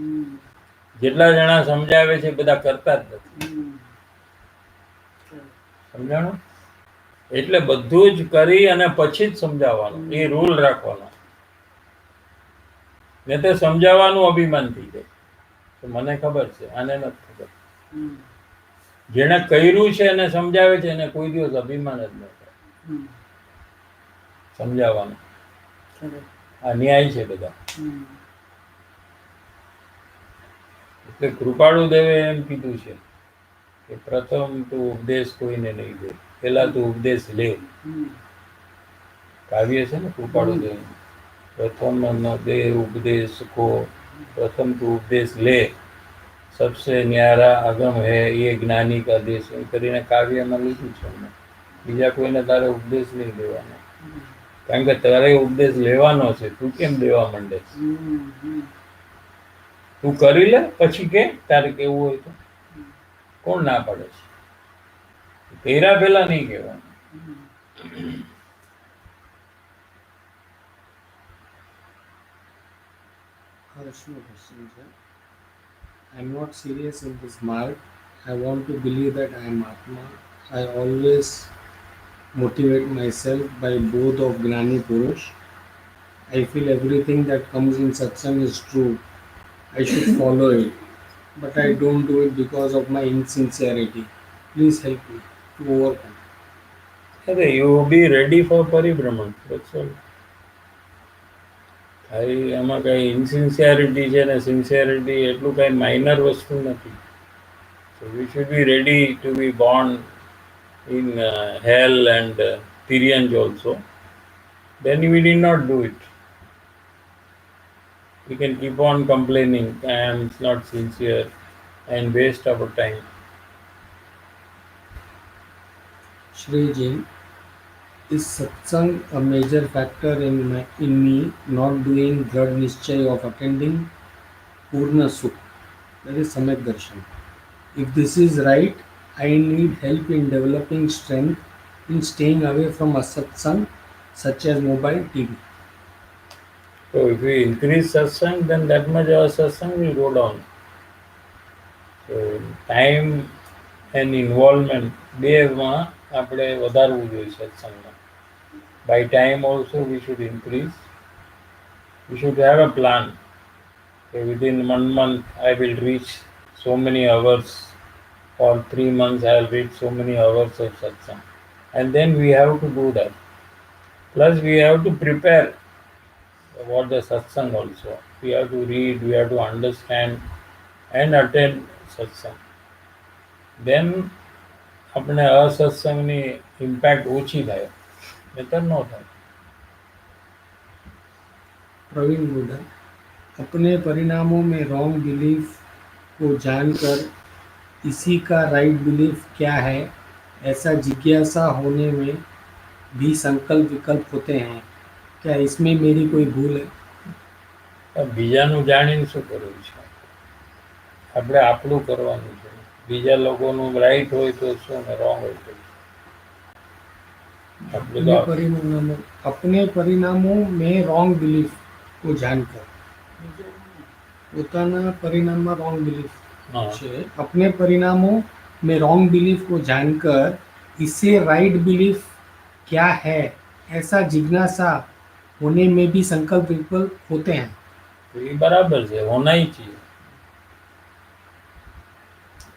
જેટલા જણા સમજાવે છે બધા કરતા જ નથી. સમજાણું? એટલે બધું જ કરી અને પછી જ સમજાવવાનું, એ રૂલ રાખવાનો. ને તો સમજાવવાનું અભિમાન થઈ જાય તો મને ખબર છે, આને નથી ખબર. જેને કર્યું છે એને સમજાવે છે એને કોઈ દિવસ અભિમાન જ ન થાય સમજાવવાનું. આ ન્યાય છે બધા. એટલે કૃપાળુ દેવે એમ કીધું છે કે પ્રથમ તું ઉપદેશ કોઈને નહીં દે, પેલા તું ઉપદેશ લે. કાવ્ય છે ને કૃપાળુ દેવ, પ્રથમ ન દે ઉપદેશ કો, प्रथम तू उपदेश ले, सबसे न्यारा अगम है ये ज्ञानी का देश. એમ કરીને કાવ્યમાં લીધું છે અમને. બીજા કોઈને તારે ઉપદેશ નહીં દેવાનો, કારણ કે તારે ઉપદેશ લેવાનો છે. તું કેમ દેવા માંડે? તું કરી લે પછી કે તારે કેવું હોય તો કોણ ના પાડે છે? તેરા પેલા નહીં કહેવાનું. Harshno question છે. I'm not serious in this mark. I want to believe that I am Atma. I always motivate myself by both of Gnani Purush. I feel everything that comes in satsang is true. I should follow it. But I don't do it because of my insincerity. Please help me to overcome. અરે you B ready for પરિભ્રમણ. કાંઈ આમાં કાંઈ ઇન્સિન્સિયરિટી છે ને sincerity એટલું કાંઈ minor વસ્તુ નથી. So we should be ready to be born in hell and experience also. Then we did not do it. We can keep on complaining and it's not sincere and waste our time. Shri Ji, is satsang a major factor in me not doing Drad Nischay of attending Purna Sukh, that is Samyak Darshan? If this is right, I need help in developing strength in staying away from a satsang such as mobile TV. So if we increase satsang, then that much our satsang will go down. So time and involvement બેમાં આપણે વધારવું જોઈએ સત્સંગમાં. By time also we should increase. We should have a plan. within 1 month I will reach so many hours, for 3 months I will reach so many hours of satsang. And then we have to do that. Plus we have to prepare for the satsang also. We have to read, we have to understand and attend satsang. Then આપણે અસત્સંગની impact ઓછી થાય, નહીતર ન થાય. प्रवीण मुदा, अपने परिणामों में रॉन्ग बिलीफ को जानकर इसी का राइट बिलीफ क्या है, ऐसा जिज्ञासा होने में भी संकल्प विकल्प होते हैं. क्या इसमें मेरी कोई भूल है? બીજાનું જાણીને શું કરવું છે? આપણે આપણું કરવાનું છે. બીજા લોકોનું રાઈટ હોય તો શું ને રોંગ હોય તો આપણે તો अपने परिणामों में रॉन्ग बिलीफ को जानकर, પોતાના પરિણામમાં रॉन्ग बिलीफ હા. છે. अपने परिणामों में रॉन्ग बिलीफ को जानकर इससे राइट बिलीफ क्या है, ऐसा जिज्ञासा होने में भी संकल्प विकल्प होते हैं. એ બરાબર છે, હોના ही चाहिए.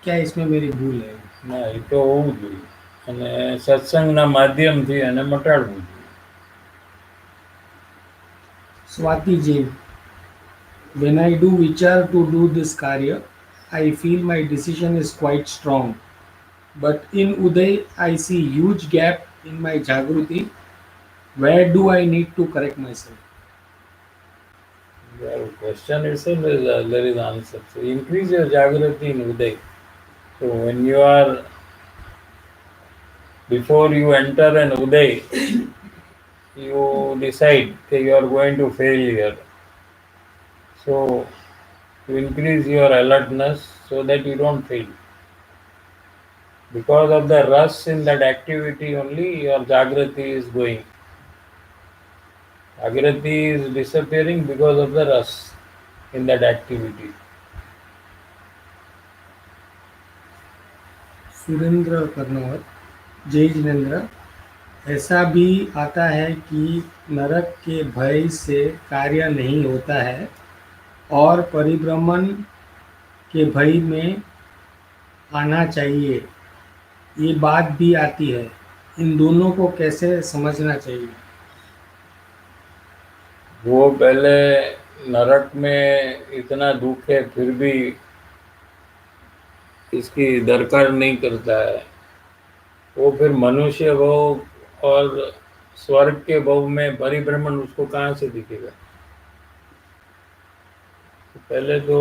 क्या इसमें मेरी भूल है? ના, એ તો હોવું જોઈએ અને સત્સંગના માધ્યમથી એને મટાડવું જોઈએ. Swati Jain, when I do vichar to do this karya, I feel my decision is quite strong. But in Uday, I see huge gap in my Jagruti. Where do I need to correct myself? Your question itself is there is answer. So increase your Jagrati in Uday. So when you are, before you enter an Uday, you decide that you are going to fail here. So you increase your alertness so that you don't fail. Because of the rush in that activity only, your Jagrati is going. Jagrati is disappearing because of the rush in that activity. Surendra कर्नौर, जय जिनेन्द्र, ऐसा भी आता है कि नरक के भय से कार्य नहीं होता है और परिभ्रमण के भय में आना चाहिए, ये बात भी आती है. इन दोनों को कैसे समझना चाहिए? वो पहले नरक में इतना दुख है फिर भी इसकी दरकार नहीं करता है, वो फिर मनुष्य भाव और स्वर्ग के भाव में परिभ्रमण उसको कहाँ से दिखेगा? तो पहले तो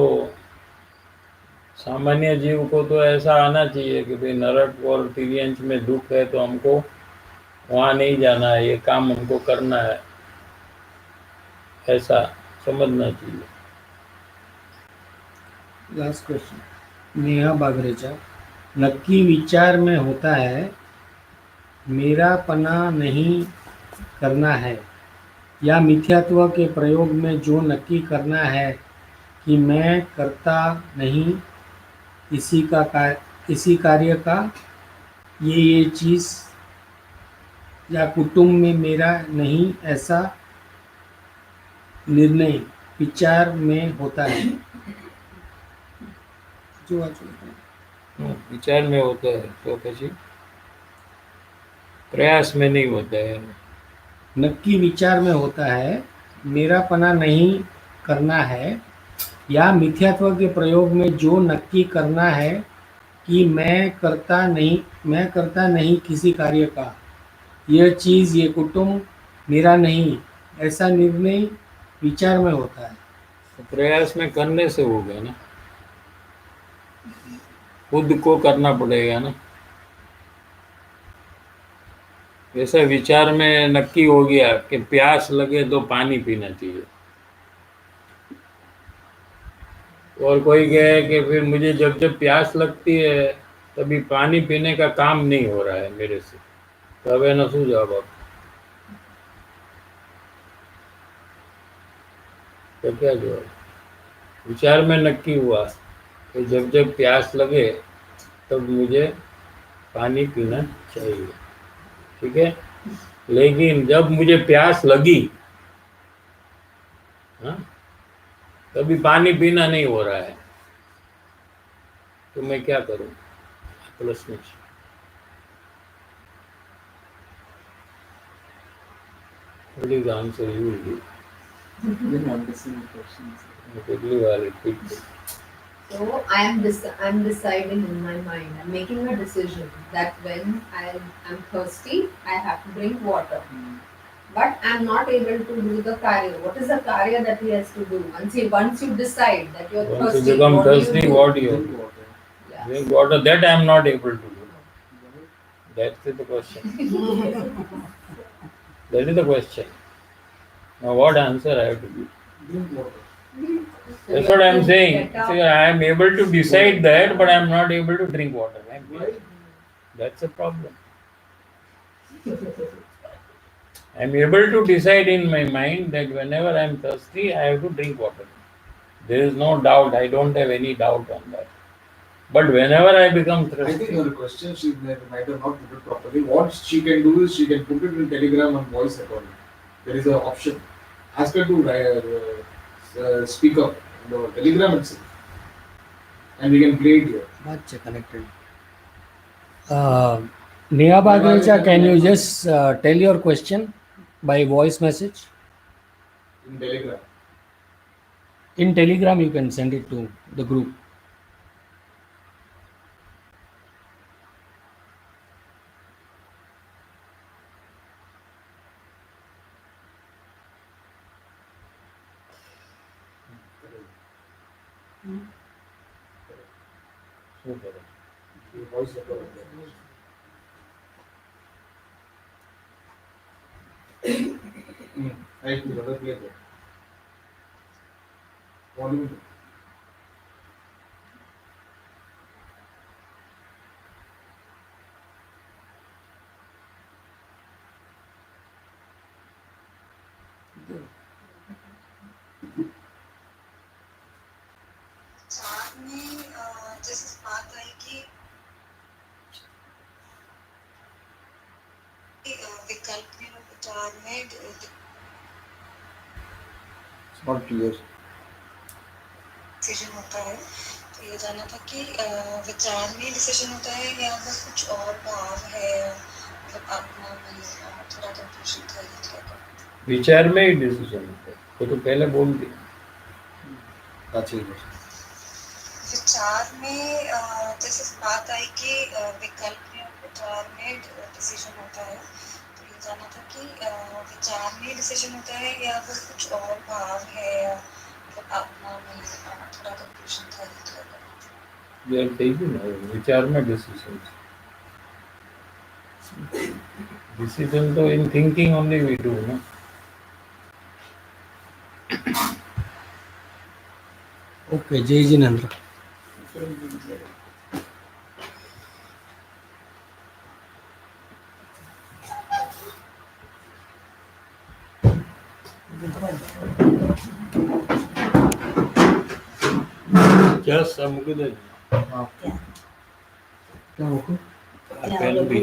सामान्य जीव को तो ऐसा आना चाहिए कि भाई नरक और तिर्यंच में दुख है तो हमको वहाँ नहीं जाना है, ये काम हमको करना है, ऐसा समझना चाहिए. लास्ट क्वेश्चन, नेहा बागरेचा, नक्की विचार में होता है मेरा पना नहीं करना है, या मिथ्यात्व के प्रयोग में जो नक्की करना है कि मैं करता नहीं इसी कार्य का, ये चीज़ या कुटुंब में मेरा नहीं, ऐसा निर्णय विचार में होता है. विचार में होता है तो પછી प्रयास में नहीं होता है. नक्की विचार में होता है मेरा पना नहीं करना है, या मिथ्यात्व के प्रयोग में जो नक्की करना है कि मैं करता नहीं किसी कार्य का, यह चीज़ ये कुटुंब मेरा नहीं, ऐसा निर्णय विचार में होता है. तो प्रयास में करने से होगा ना, खुद को करना पड़ेगा ना. जैसे विचार में नक्की हो गया कि प्यास लगे तो पानी पीना चाहिए, और कोई कहे कि फिर मुझे जब जब प्यास लगती है तभी पानी पीने का काम नहीं हो रहा है मेरे से, तो अब एनो શું જવાબ આપો? तो क्या जवाब? विचार में नक्की हुआ कि जब जब प्यास लगे तब मुझे पानी पीना चाहिए, ठीक है. लेकिन जब मुझे प्यास लगी, हाँ, कभी पानी पीना नहीं हो रहा है, तो मैं क्या करूं? प्रश्न છે. What is the answer you will give? કેટલી વાર repeat? So I'm deciding in my mind. I'm making a decision that when I'm thirsty, I have to drink water. But I'm not able to do the karya. What is the karya that he has to do? Once you decide that you're Once you thirsty, become what do you thirsty, do? what do you do? Yeah. Drink water. That I am not able to do. That's the question. That is the question. Now, what answer I have to give? Drink water. So That's you what I have am to saying. get up. See, I am able to decide that, but I am not able to drink water. Why? That's a problem. I am able to decide in my mind that whenever I am thirsty, I have to drink water. There is no doubt. I don't have any doubt on that. But whenever I become I think thirsty, her question she might have not put it properly. What she can do is she can put it in Telegram and voice recording. There is an option. Ask her to speak up on the Telegram itself, and we can play it here. Much connected. Neha Bagrecha, can you just tell your question by voice message? In Telegram. In Telegram, you can send it to the group. super. You voice recording. Right, you rather play that. Volume. विचार में जैसे बात आई कि विकल्प में और विचार में It's not clear. डिसीजन होता है, तो ये जानना था कि विचार में डिसीजन होता है या वो कुछ और भाव है, मतलब आत्मा में थोड़ा कंफ्यूजन था ये क्या करूं? विचार में ही डिसीजन होता है. तो पहले बोल दिया. विचार में जैसे बात आई कि विकल्प में और विचार में डिसीजन होता है, तो ये जानना था कि विचार में डिसीजन होता है या वो कुछ और भाव है, मतलब आत्मा में थोड़ा कंफ्यूजन था ये क्या करूं? यार सही भी ना विचार में डिसीजन. डिसीजन तो in thinking only we do ना. Okay, Jai Jinendra. Just some good. क्या होगा? Can be.